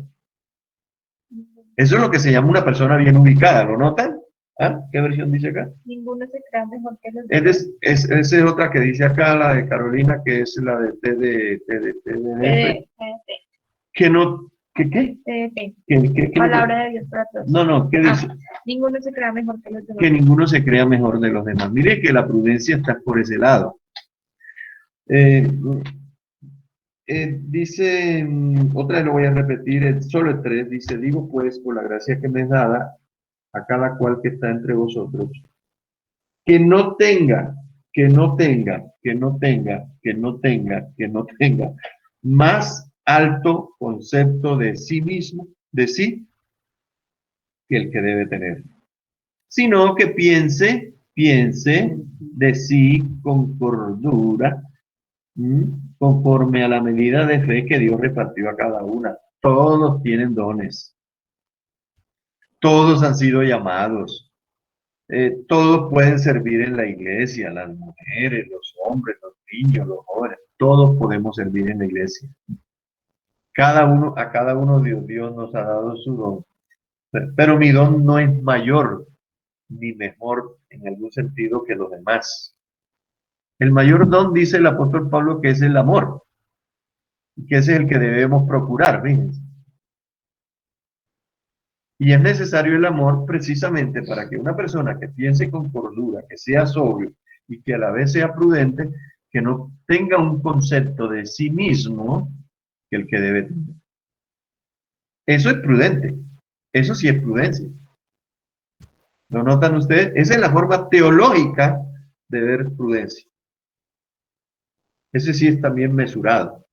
Eso es lo que se llama una persona bien ubicada, ¿lo notan? ¿Ah? ¿Qué versión dice acá? Ninguno se crea mejor que los demás. Esa es otra que dice acá, la de Carolina, que es la de TDF, que no, ¿qué? TDF. Palabra de Dios para todos. No, ¿qué dice? Ninguno se crea mejor que los demás. Que ninguno se crea mejor de los demás. Mire que la prudencia está por ese lado. Dice, otra vez lo voy a repetir, solo el 3, dice, digo pues, por la gracia que me es dada, a cada cual que está entre vosotros, que no tenga, que no tenga, que no tenga, que no tenga, que no tenga más alto concepto de sí mismo, de sí, que el que debe tener, sino que piense de sí con cordura, conforme a la medida de fe que Dios repartió a cada una. Todos tienen dones, todos han sido llamados, todos pueden servir en la iglesia, las mujeres, los hombres, los niños, los jóvenes, todos podemos servir en la iglesia. A cada uno Dios nos ha dado su don, pero mi don no es mayor ni mejor en algún sentido que los demás. El mayor don, dice el apóstol Pablo, que es el amor, y que ese es el que debemos procurar, fíjense. Y es necesario el amor precisamente para que una persona que piense con cordura, que sea sobrio y que a la vez sea prudente, que no tenga un concepto de sí mismo que el que debe tener. Eso es prudente. Eso sí es prudencia. ¿Lo notan ustedes? Esa es la forma teológica de ver prudencia. Ese sí es también mesurado.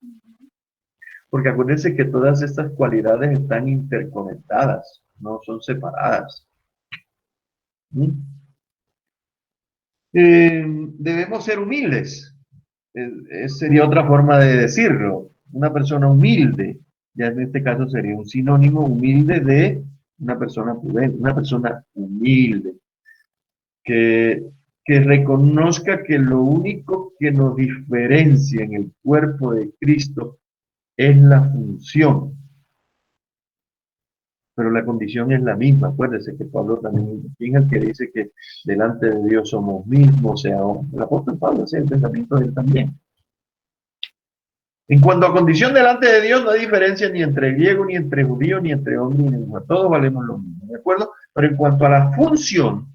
Porque acuérdense que todas estas cualidades están interconectadas, no son separadas. Debemos ser humildes. sería otra forma de decirlo. Una persona humilde, ya en este caso sería un sinónimo humilde de una persona prudente, una persona humilde, que, que reconozca que lo único que nos diferencia en el cuerpo de Cristo es la función, pero la condición es la misma. Acuérdense que Pablo también es el que dice que delante de Dios somos mismos, o sea, el apóstol Pablo hace el pensamiento de él también. En cuanto a condición delante de Dios, no hay diferencia ni entre griego, ni entre judío, ni entre hombre, ni mujer. Todos valemos lo mismo, ¿de acuerdo? Pero en cuanto a la función,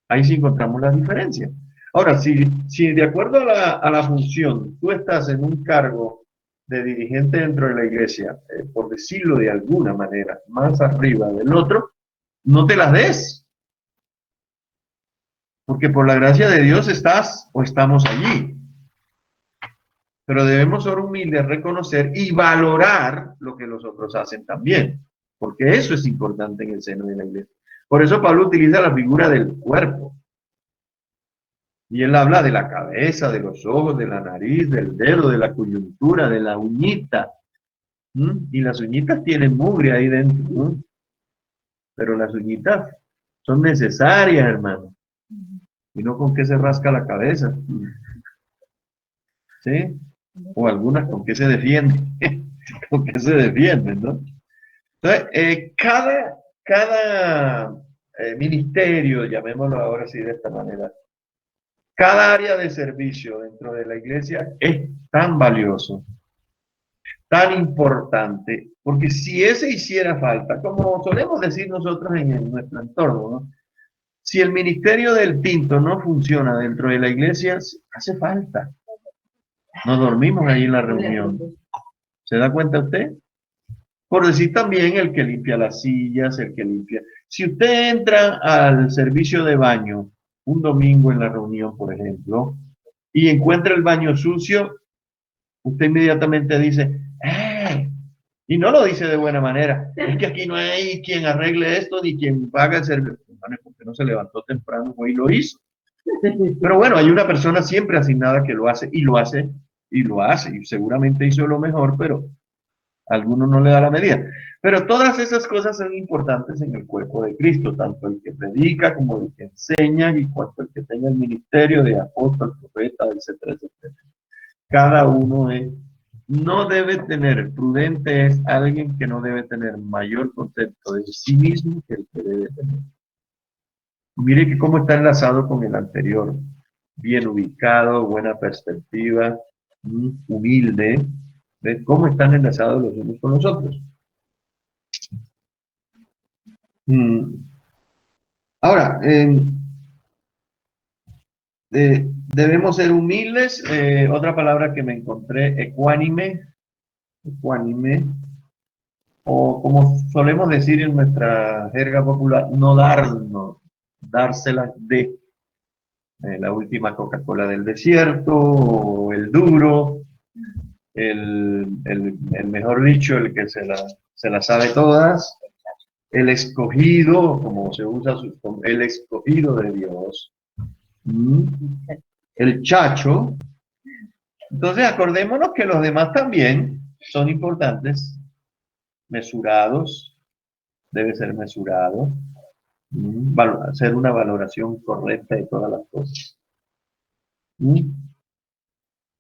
ahí sí encontramos la diferencia. Ahora, si de acuerdo a la función, tú estás en un cargo de dirigente dentro de la iglesia, por decirlo de alguna manera, más arriba del otro, no te las des. Porque por la gracia de Dios estás o estamos allí. Pero debemos ser humildes, reconocer y valorar lo que los otros hacen también, porque eso es importante en el seno de la iglesia. Por eso Pablo utiliza la figura del cuerpo. Y él habla de la cabeza, de los ojos, de la nariz, del dedo, de la coyuntura, de la uñita. Y las uñitas tienen mugre ahí dentro, ¿no? Pero las uñitas son necesarias, hermano. Y no con qué se rasca la cabeza. ¿Sí? O algunas con qué se defienden. Con qué se defienden, ¿no? Entonces, cada ministerio, llamémoslo ahora así de esta manera, cada área de servicio dentro de la iglesia es tan valioso, tan importante, porque si ese hiciera falta, como solemos decir nosotros en nuestro entorno, ¿no? Si el ministerio del tinto no funciona dentro de la iglesia, hace falta. Nos dormimos ahí en la reunión. ¿Se da cuenta usted? Por decir también el que limpia las sillas, el que limpia. Si usted entra al servicio de baño un domingo en la reunión, por ejemplo, y encuentra el baño sucio, usted inmediatamente dice, ¡eh! Y no lo dice de buena manera. Es que aquí no hay quien arregle esto ni quien paga el servicio. Porque no se levantó temprano hoy lo hizo. Pero bueno, hay una persona siempre asignada que lo hace y lo hace y lo hace. Y seguramente hizo lo mejor, pero a alguno no le da la medida. Pero todas esas cosas son importantes en el cuerpo de Cristo, tanto el que predica como el que enseña y cuanto el que tenga el ministerio de apóstol, profeta, etcétera, etcétera. Cada uno no debe tener, prudente es alguien que no debe tener mayor concepto de sí mismo que el que debe tener. Mire que cómo está enlazado con el anterior. Bien ubicado, buena perspectiva, humilde. ¿Ves cómo están enlazados los unos con los otros? Ahora, debemos ser humildes. Otra palabra que me encontré, ecuánime, o como solemos decir en nuestra jerga popular, no darnos, dárselas de la última Coca-Cola del desierto, o el duro, el mejor dicho, el que se la sabe todas, el escogido, como se usa, el escogido de Dios, el chacho. Entonces acordémonos que los demás también son importantes, mesurados, debe ser mesurado, hacer una valoración correcta de todas las cosas.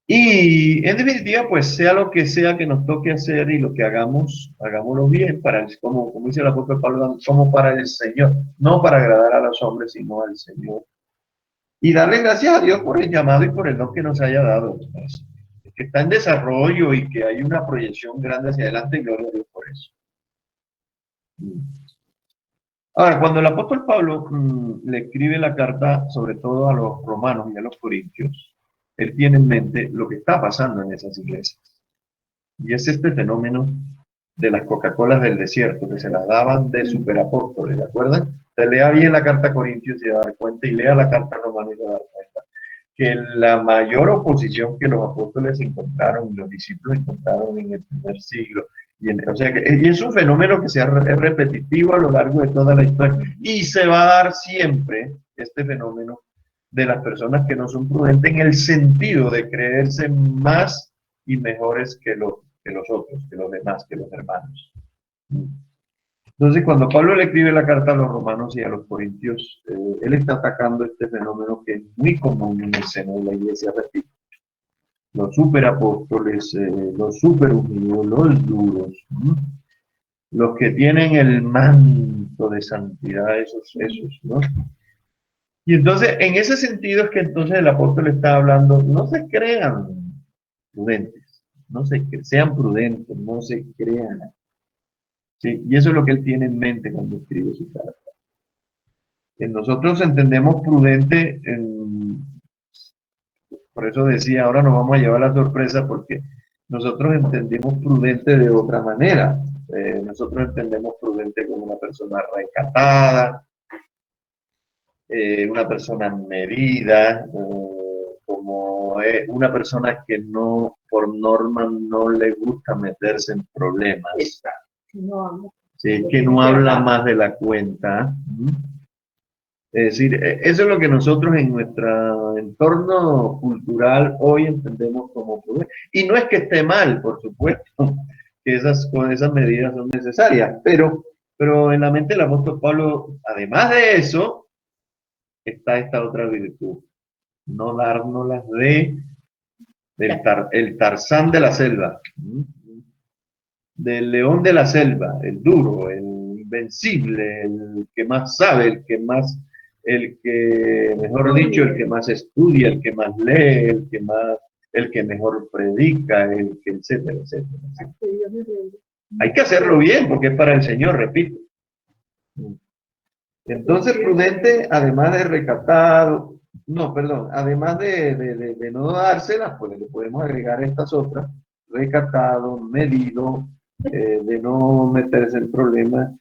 Y en definitiva, pues sea lo que sea que nos toque hacer y lo que hagamos, hagámoslo bien, como dice el apóstol Pablo, como para el Señor, no para agradar a los hombres, sino al Señor. Y darle gracias a Dios por el llamado y por el don que nos haya dado. Que está en desarrollo y que hay una proyección grande hacia adelante, y gloria a Dios por eso. Ahora, cuando el apóstol Pablo le escribe la carta, sobre todo a los romanos y a los corintios, él tiene en mente lo que está pasando en esas iglesias. Y es este fenómeno de las Coca-Colas del desierto, que se las daban de superapóstoles, ¿de acuerdo? Se lea bien la carta a Corintios y se da cuenta, y lea la carta a Romanos y se da cuenta que la mayor oposición que los apóstoles encontraron, los discípulos encontraron en el primer siglo, y es un fenómeno que es repetitivo a lo largo de toda la historia, y se va a dar siempre este fenómeno de las personas que no son prudentes en el sentido de creerse más y mejores que los otros, que los demás, que los hermanos. Entonces, cuando Pablo le escribe la carta a los romanos y a los corintios, él está atacando este fenómeno que es muy común en el seno de la iglesia, repito. Los superapóstoles, los superhumildes, los duros, los que tienen el manto de santidad, esos, ¿no? Y entonces, en ese sentido es que entonces el apóstol está hablando, no se crean prudentes, sean prudentes, no se crean. ¿Sí? Y eso es lo que él tiene en mente cuando escribe su carta. Nosotros entendemos prudente, por eso decía, ahora nos vamos a llevar la sorpresa porque nosotros entendemos prudente de otra manera. Nosotros entendemos prudente como una persona recatada, una persona medida, como una persona que no, por norma, no le gusta meterse en problemas. Sí, que no habla más de la cuenta. Es decir, eso es lo que nosotros en nuestro entorno cultural hoy entendemos como prudente. Y no es que esté mal, por supuesto, que esas medidas son necesarias, pero en la mente del apóstol Pablo, además de eso, está esta otra virtud, no dárnoslas el Tarzán de la selva, del león de la selva, el duro, el invencible, el que más sabe, el que, mejor dicho, el que más estudia, el que más lee, el que mejor predica, el que, etcétera, etcétera. Hay que hacerlo bien, porque es para el Señor, repito. Entonces, prudente, además de recatado, además de no dárselas, pues le podemos agregar estas otras, recatado, medido, de no meterse en problemas.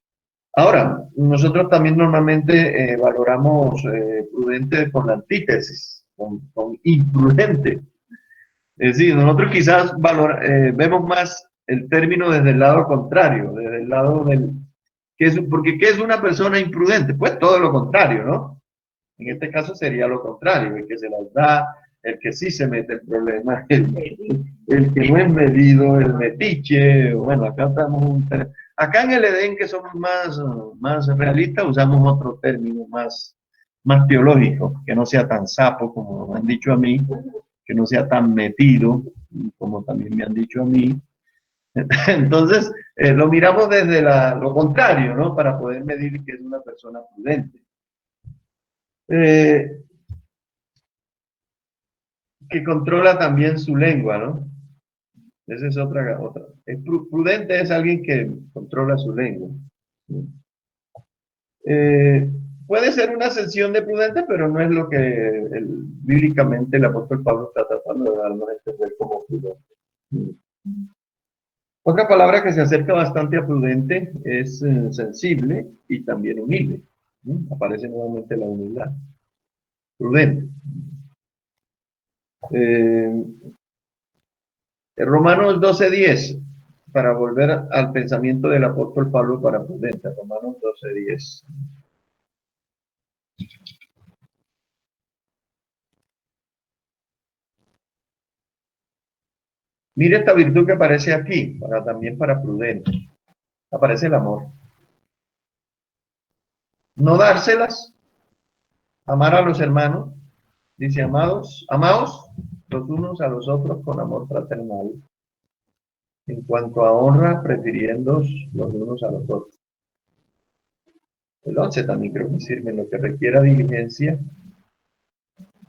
Ahora, nosotros también normalmente valoramos prudente con la antítesis, con imprudente. Es decir, nosotros quizás vemos más el término desde el lado contrario, desde el lado del... porque ¿qué es una persona imprudente? Pues todo lo contrario, ¿no? En este caso sería lo contrario, el que se las da, el que sí se mete en problemas, el que no es medido, el metiche. Bueno, acá en el Edén, que somos más realistas, usamos otro término más teológico, que no sea tan sapo como me han dicho a mí, que no sea tan metido como también me han dicho a mí. Entonces, lo miramos desde lo contrario, ¿no? Para poder medir que es una persona prudente. Que controla también su lengua, ¿no? Esa es otra. Prudente es alguien que controla su lengua. Puede ser una ascensión de prudente, pero no es lo que bíblicamente el apóstol Pablo está tratando de darnos a entender como prudente. Otra palabra que se acerca bastante a prudente es sensible y también humilde. Aparece nuevamente la humildad. Prudente. Romanos 12:10, para volver al pensamiento del apóstol Pablo para prudente. Romanos 12:10. Mire esta virtud que aparece aquí, también para prudente. Aparece el amor. No dárselas, amar a los hermanos. Dice, amados los unos a los otros con amor fraternal. En cuanto a honra, prefiriéndoos los unos a los otros. El 11 también creo que sirve en lo que requiera diligencia,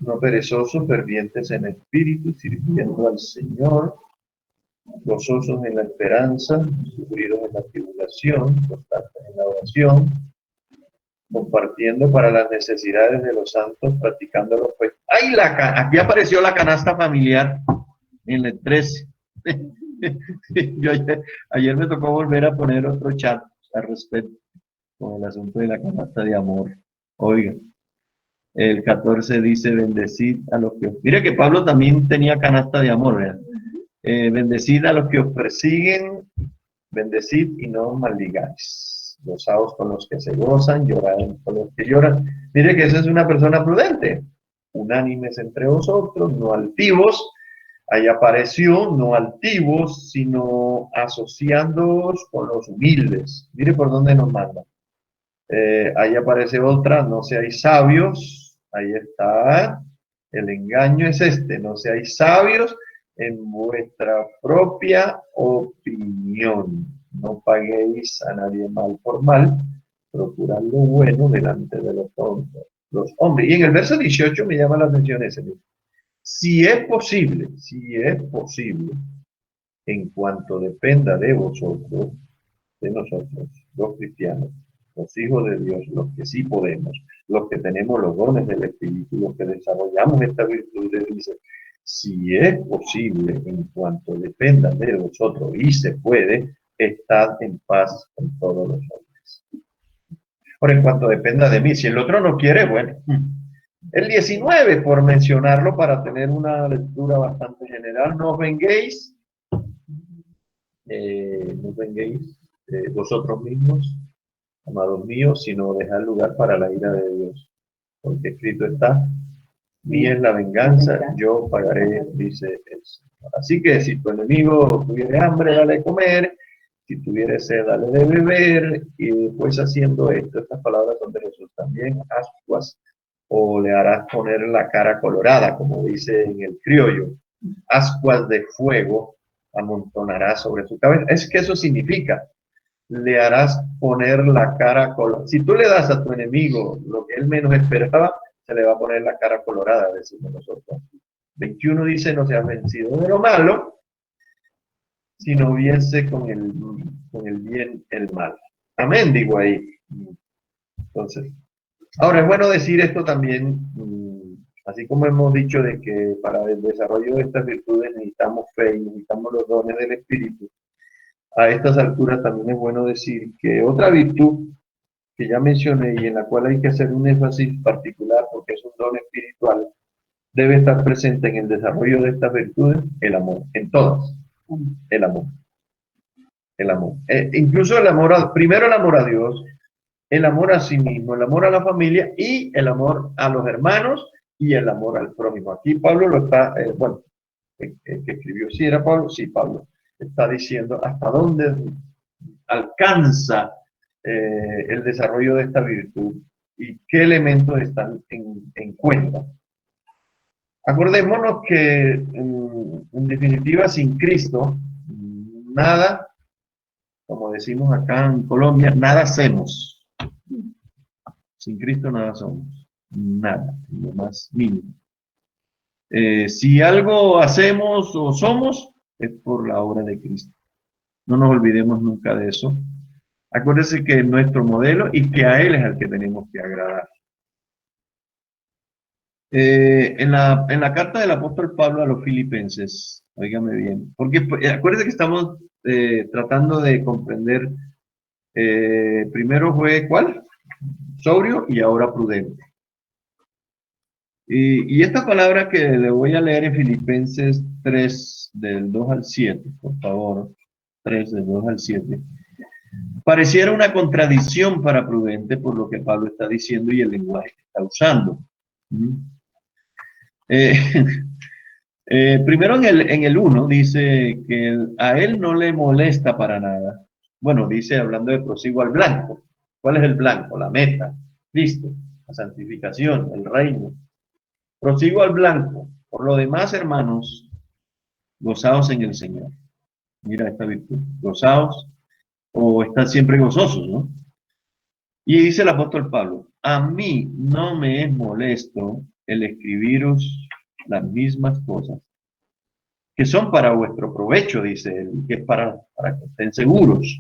no perezosos, fervientes en espíritu, sirviendo al Señor, gozosos en la esperanza, sufridos en la tribulación, constantes en la oración, compartiendo para las necesidades de los santos, practicando los pues. ¡Ay! Aquí apareció la canasta familiar en el 13. Yo ayer me tocó volver a poner otro chat al respecto con el asunto de la canasta de amor. Oiga, el 14 dice, bendecid a los que os... Mire que Pablo también tenía canasta de amor, ¿verdad? Bendecid a los que os persiguen, bendecid y no maldigáis. Gozaos con los que se gozan, llorad con los que lloran. Mire que esa es una persona prudente. unánimes entre vosotros, no altivos. Ahí apareció, no altivos, sino asociándoos con los humildes. Mire por dónde nos manda. Ahí aparece otra, no seáis sabios. Ahí está. El engaño es este, no seáis sabios en vuestra propia opinión. No paguéis a nadie mal por mal. Procurad lo bueno delante de los hombres. Y en el verso 18 me llama la atención ese. Si es posible, en cuanto dependa de vosotros, de nosotros, los cristianos, los hijos de Dios, los que sí podemos, los que tenemos los dones del Espíritu, los que desarrollamos esta virtud, dice, si es posible, en cuanto dependa de vosotros y se puede, estad en paz con todos los hombres. Por en cuanto dependa de mí, si el otro no quiere, bueno. El 19, por mencionarlo, para tener una lectura bastante general, no os venguéis vosotros mismos, amados míos, sino dejad lugar para la ira de Dios. Porque escrito está, mía es la venganza, yo pagaré, dice el Señor. Así que si tu enemigo tuviere hambre, dale de comer, si tuviere sed, dale de beber, y después haciendo esto, estas palabras son de Jesús también, ascuas, o le harás poner la cara colorada, como dice en el criollo, ascuas de fuego amontonarás sobre su cabeza. Es que eso significa, le harás poner la cara colorada. Si tú le das a tu enemigo lo que él menos esperaba, se le va a poner la cara colorada, decimos nosotros. 21 dice, no seas vencido de lo malo, sino vience con el bien el mal. Amén, digo ahí. Entonces, ahora es bueno decir esto también, así como hemos dicho de que para el desarrollo de estas virtudes necesitamos fe y necesitamos los dones del Espíritu. A estas alturas también es bueno decir que otra virtud que ya mencioné y en la cual hay que hacer un énfasis particular porque es un don espiritual, debe estar presente en el desarrollo de estas virtudes, el amor, en todas, el amor. El amor. Incluso el amor, primero el amor a Dios, el amor a sí mismo, el amor a la familia y el amor a los hermanos y el amor al prójimo. Aquí Pablo lo está, que escribió, ¿sí era Pablo? Sí, Pablo. Está diciendo hasta dónde alcanza el desarrollo de esta virtud y qué elementos están en cuenta. Acordémonos que en definitiva sin Cristo nada, como decimos acá en Colombia, nada hacemos. Sin Cristo nada somos, nada, lo más mínimo. Si algo hacemos o somos, es por la obra de Cristo. No nos olvidemos nunca de eso. Acuérdense que es nuestro modelo y que a Él es al que tenemos que agradar. En la carta del apóstol Pablo a los filipenses, óigame bien, porque acuérdense que estamos tratando de comprender, primero fue ¿cuál? Sobrio y ahora prudente. Y esta palabra que le voy a leer en Filipenses 3, del 2 al 7, por favor, 3, del 2 al 7, pareciera una contradicción para prudente por lo que Pablo está diciendo y el lenguaje que está usando. Primero en el 1 dice que a él no le molesta para nada. Bueno, dice hablando de prosigo al blanco. ¿Cuál es el blanco? La meta, Cristo, la santificación, el reino. Prosigo al blanco. Por lo demás, hermanos, gozaos en el Señor. Mira esta virtud. Gozaos o estad siempre gozosos, ¿no? Y dice el apóstol Pablo, a mí no me es molesto el escribiros las mismas cosas, que son para vuestro provecho, dice él, que es para que estén seguros.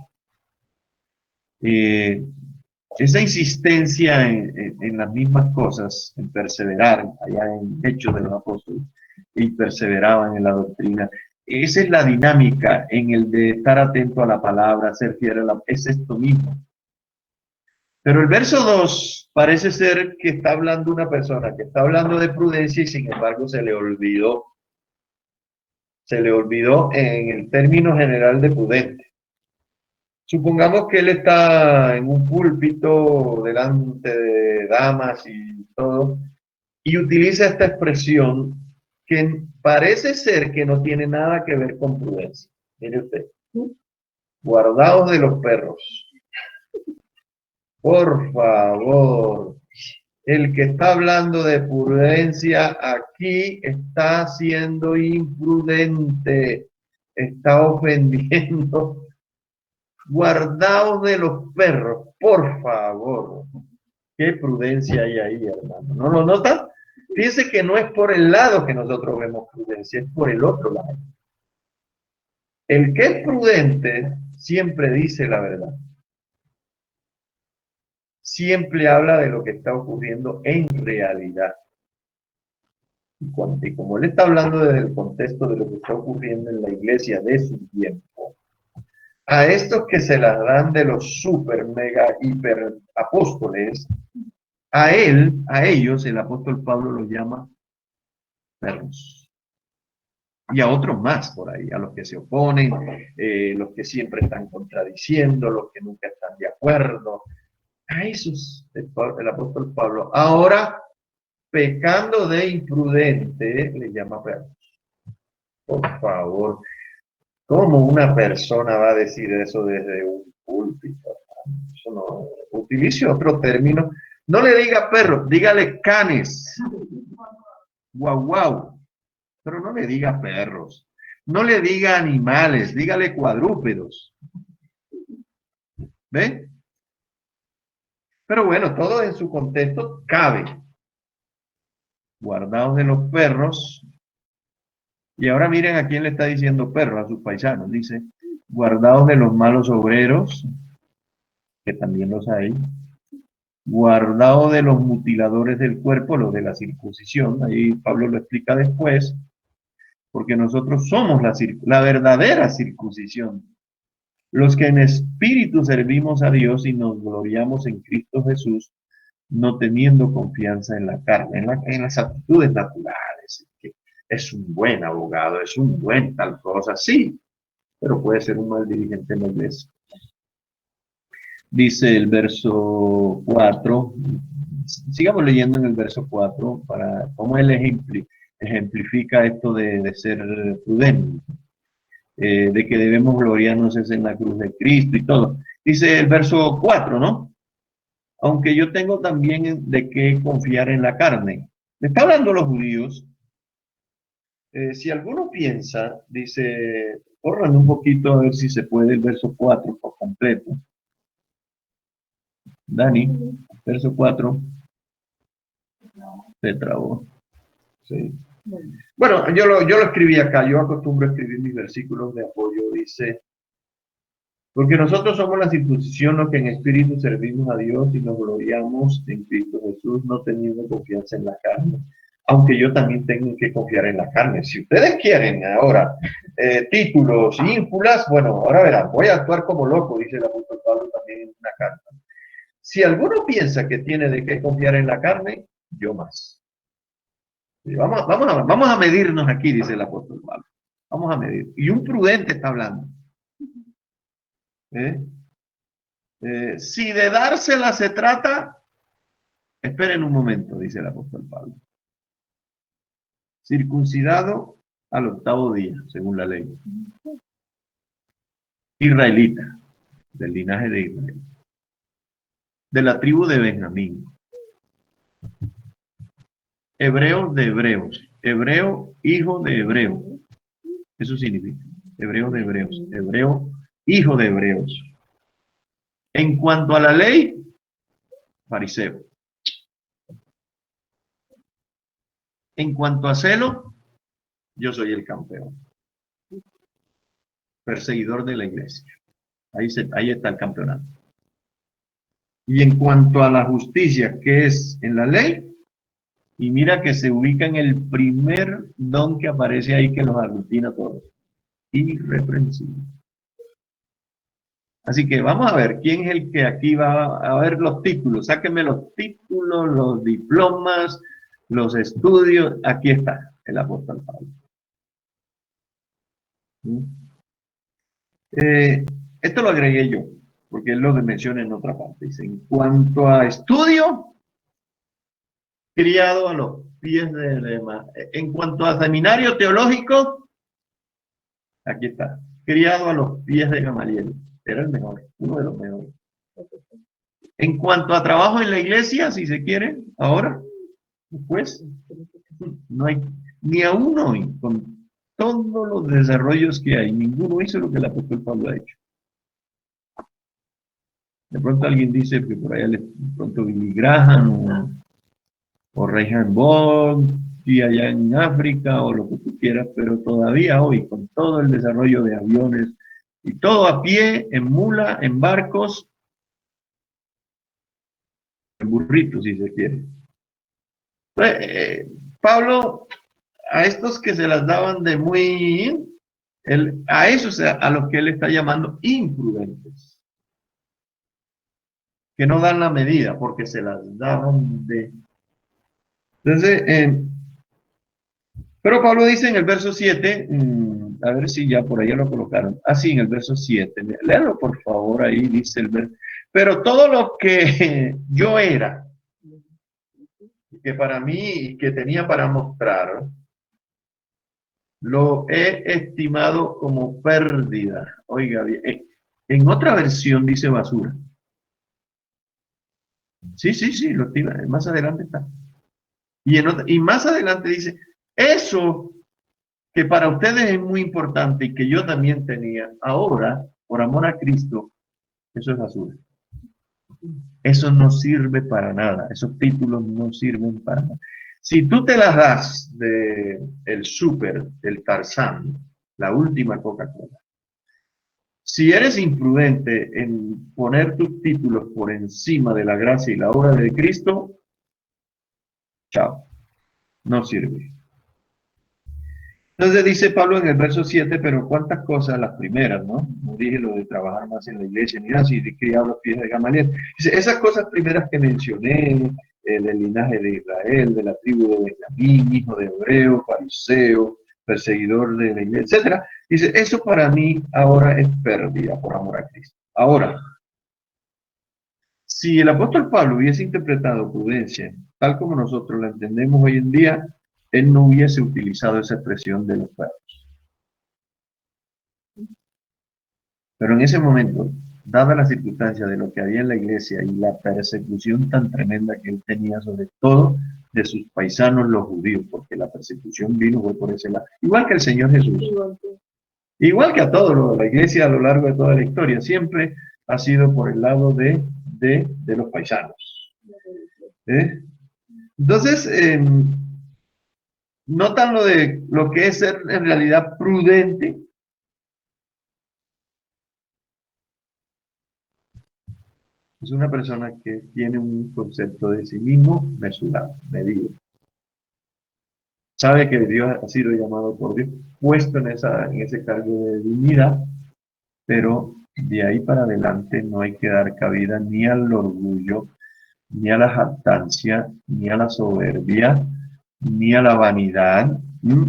Esa insistencia en las mismas cosas, en perseverar, allá en Hechos de los Apóstoles, y perseveraban en la doctrina. Esa es la dinámica en el de estar atento a la palabra, ser fiel a la... Es esto mismo. Pero el verso 2 parece ser que está hablando una persona que está hablando de prudencia y sin embargo se le olvidó en el término general de prudente. Supongamos que él está en un púlpito delante de damas y todo, y utiliza esta expresión que parece ser que no tiene nada que ver con prudencia. Mire usted, guardaos de los perros. Por favor, el que está hablando de prudencia aquí está siendo imprudente, está ofendiendo. Guardaos de los perros, por favor. Qué prudencia hay ahí, hermano. ¿No lo notan? Fíjense que no es por el lado que nosotros vemos prudencia, es por el otro lado. El que es prudente siempre dice la verdad. Siempre habla de lo que está ocurriendo en realidad. Y como él está hablando desde el contexto de lo que está ocurriendo en la iglesia de su tiempo, a estos que se las dan de los super, mega, hiper apóstoles, a ellos, el apóstol Pablo los llama perros. Y a otros más por ahí, a los que se oponen, los que siempre están contradiciendo, los que nunca están de acuerdo. A esos, el apóstol Pablo, ahora pecando de imprudente, le llama perros. Por favor, ¿cómo una persona va a decir eso desde un púlpito? Eso no, utilice otro término. No le diga perros, dígale canes. Guau, guau. Pero no le diga perros. No le diga animales, dígale cuadrúpedos. ¿Ve? Pero bueno, todo en su contexto cabe. Guardaos de los perros. Y ahora miren a quién le está diciendo perro, a sus paisanos. Dice, guardaos de los malos obreros, que también los hay. Guardaos de los mutiladores del cuerpo, los de la circuncisión. Ahí Pablo lo explica después. Porque nosotros somos la verdadera circuncisión. Los que en espíritu servimos a Dios y nos gloriamos en Cristo Jesús, no teniendo confianza en la carne, en las actitudes naturales. Que es un buen abogado, es un buen tal cosa, sí, pero puede ser un mal dirigente en la iglesia. Dice el verso 4, sigamos leyendo en el verso 4, para cómo él ejemplifica esto de ser prudente, de que debemos gloriarnos en la cruz de Cristo y todo. Dice el verso 4, ¿no? Aunque yo tengo también de qué confiar en la carne. Me está hablando los judíos. Si alguno piensa, dice, corran un poquito a ver si se puede el verso 4 por completo. Dani, verso 4. Se trabó. Sí. Bueno, yo lo escribí acá. Yo acostumbro a escribir mis versículos de apoyo. Dice, porque nosotros somos la circuncisión, los que en espíritu servimos a Dios y nos gloriamos en Cristo Jesús, no teniendo confianza en la carne. Aunque yo también tengo que confiar en la carne. Si ustedes quieren ahora títulos, ínfulas, bueno, ahora verán, voy a actuar como loco, dice el apóstol Pablo también en una carta. Si alguno piensa que tiene de qué confiar en la carne, yo más. Vamos a medirnos aquí, dice el apóstol Pablo. Vamos a medir. Y un prudente está hablando. Si de dársela se trata, esperen un momento, dice el apóstol Pablo. Circuncidado al 8º día, según la ley. Israelita, del linaje de Israel. De la tribu de Benjamín. Hebreos de hebreos. Hebreo, hijo de hebreo. Eso significa. Hebreo de hebreos. Hebreo, hijo de hebreos. En cuanto a la ley, fariseo. En cuanto a celo, yo soy el campeón. Perseguidor de la iglesia. Ahí está el campeonato. Y en cuanto a la justicia, que es en la ley, y mira que se ubica en el primer don que aparece ahí que los aglutina a todos. Irreprensible. Así que vamos a ver quién es el que aquí va a ver los títulos. Sáquenme los títulos, los diplomas, los estudios. Aquí está el apóstol Pablo. Esto lo agregué yo, porque él lo menciona en otra parte. Dice, en cuanto a estudio, criado a los pies en cuanto a seminario teológico, aquí está, criado a los pies de Gamaliel. Era el mejor, uno de los mejores. En cuanto a trabajo en la iglesia, si se quiere, ahora, pues, no hay ni a uno hoy, con todos los desarrollos que hay, ninguno hizo lo que el apóstol Pablo ha hecho. De pronto alguien dice que por allá de pronto Billy Graham o Reinhard Bonk y allá en África o lo que tú quieras, pero todavía hoy con todo el desarrollo de aviones y todo a pie, en mula, en barcos, en burritos si se quiere. Pablo, a estos que se las daban de muy, a esos a los que él está llamando imprudentes, que no dan la medida porque se las daban de... Entonces, pero Pablo dice en el verso 7, a ver si ya por ahí lo colocaron, así en el verso 7, léalo por favor, ahí dice el verso, pero todo lo que yo era, que para mí, que tenía para mostrar, lo he estimado como pérdida. Oiga, en otra versión dice basura. Sí, lo estima, más adelante está. Y más adelante dice, eso que para ustedes es muy importante y que yo también tenía, ahora, por amor a Cristo, eso es basura. Eso no sirve para nada, esos títulos no sirven para nada. Si tú te las das de el súper, del Tarzán, la última Coca-Cola, si eres imprudente en poner tus títulos por encima de la gracia y la obra de Cristo, chao, no sirve. Entonces dice Pablo en el verso 7, pero cuántas cosas, las primeras, ¿no? No dije lo de trabajar más en la iglesia, ni así, de criar los pies de Gamaliel. Dice, esas cosas primeras que mencioné, del linaje de Israel, de la tribu de Benjamín, hijo de hebreo, fariseo, perseguidor de la iglesia, etcétera. Dice, eso para mí ahora es pérdida por amor a Cristo. Ahora, si el apóstol Pablo hubiese interpretado prudencia, tal como nosotros la entendemos hoy en día, él no hubiese utilizado esa expresión de los perros. Pero en ese momento, dada la circunstancia de lo que había en la iglesia y la persecución tan tremenda que él tenía, sobre todo de sus paisanos los judíos, porque la persecución vino fue por ese lado, igual que el Señor Jesús, igual que a todos, la iglesia a lo largo de toda la historia, siempre ha sido por el lado de los paisanos. Entonces, notan lo que es ser en realidad prudente. Es una persona que tiene un concepto de sí mismo mesurado, medido. Sabe que Dios ha sido llamado por Dios, puesto en ese cargo de dignidad, pero de ahí para adelante no hay que dar cabida ni al orgullo, ni a la jactancia, ni a la soberbia, ni a la vanidad.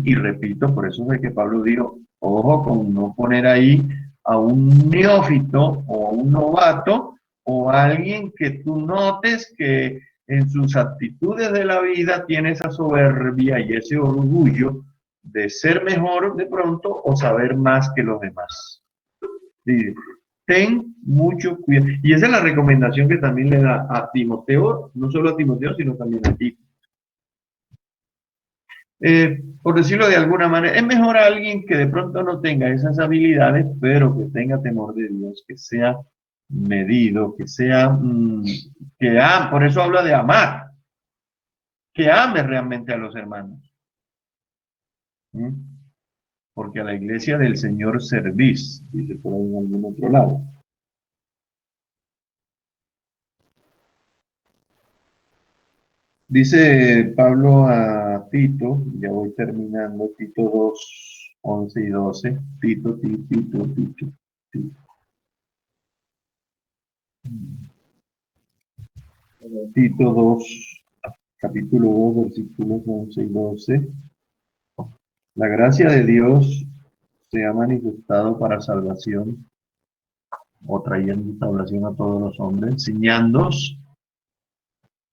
Y repito, por eso es que Pablo dijo, ojo con no poner ahí a un neófito o a un novato o a alguien que tú notes que en sus actitudes de la vida tiene esa soberbia y ese orgullo de ser mejor de pronto o saber más que los demás. Dice, ten mucho cuidado. Y esa es la recomendación que también le da a Timoteo, no solo a Timoteo, sino también a ti. Por decirlo de alguna manera, es mejor a alguien que de pronto no tenga esas habilidades, pero que tenga temor de Dios, que sea medido, que sea, por eso habla de amar, que ame realmente a los hermanos. Porque a la iglesia del Señor servís, dice por ahí en algún otro lado. Dice Pablo a Tito, ya voy terminando, Tito 2, 11 y 12, Tito. Tito 2, capítulo 2, versículos 11 y 12. La gracia de Dios se ha manifestado para salvación, o trayendo salvación a todos los hombres, enseñándoos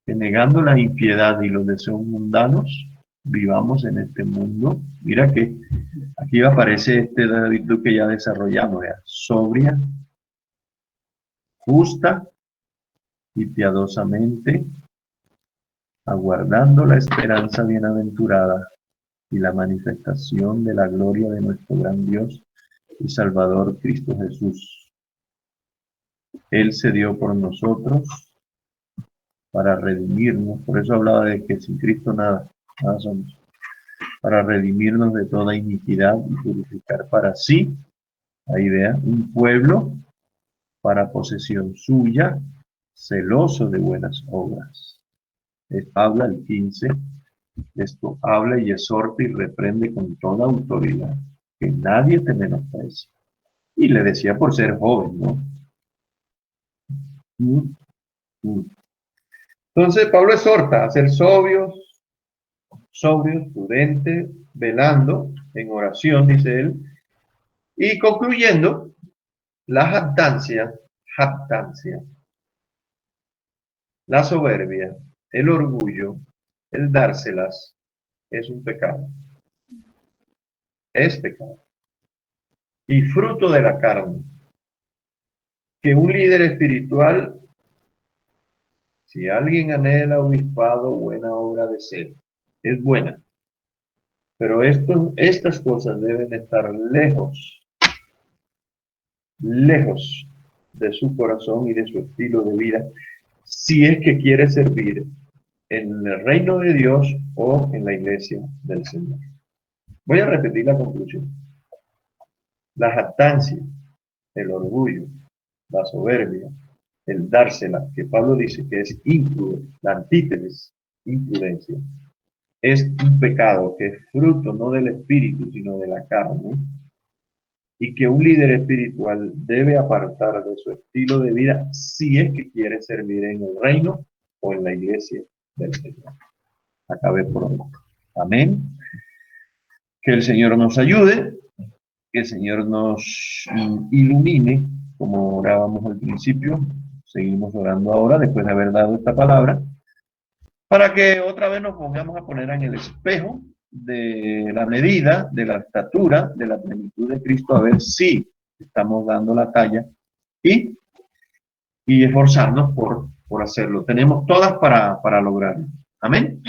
que negando la impiedad y los deseos mundanos, vivamos en este mundo. Mira que aquí aparece esta virtud que ya desarrollamos, ¿ya? Sobria, justa y piadosamente, aguardando la esperanza bienaventurada y la manifestación de la gloria de nuestro gran Dios y Salvador Cristo Jesús. Él se dio por nosotros para redimirnos, por eso hablaba de que sin Cristo nada somos, para redimirnos de toda iniquidad y purificar para sí, ahí vea, un pueblo para posesión suya, celoso de buenas obras. Habla el 15, esto habla y exhorta y reprende con toda autoridad, que nadie te menosprecie. Y le decía por ser joven, ¿no? Entonces Pablo exhorta a ser sobrios, prudentes, velando en oración, dice él, y concluyendo, la jactancia, la soberbia, el orgullo, el dárselas, es un pecado. Es pecado. Y fruto de la carne. Que un líder espiritual, si alguien anhela obispado, buena obra de ser, es buena. Pero estas cosas deben estar lejos de su corazón y de su estilo de vida, si es que quiere servir en el reino de Dios o en la iglesia del Señor. Voy a repetir la conclusión. La jactancia, el orgullo, la soberbia, el dársela, que Pablo dice que es imprudente, la antítesis, imprudencia, es un pecado que es fruto no del espíritu, sino de la carne, y que un líder espiritual debe apartar de su estilo de vida si es que quiere servir en el reino o en la iglesia del Señor. Acabé por hoy. Amén. Que el Señor nos ayude, que el Señor nos ilumine, como orábamos al principio, seguimos orando ahora después de haber dado esta palabra, para que otra vez nos pongamos a poner en el espejo de la medida, de la estatura, de la plenitud de Cristo, a ver si estamos dando la talla y esforzarnos por hacerlo. Tenemos todas para lograrlo. Amén.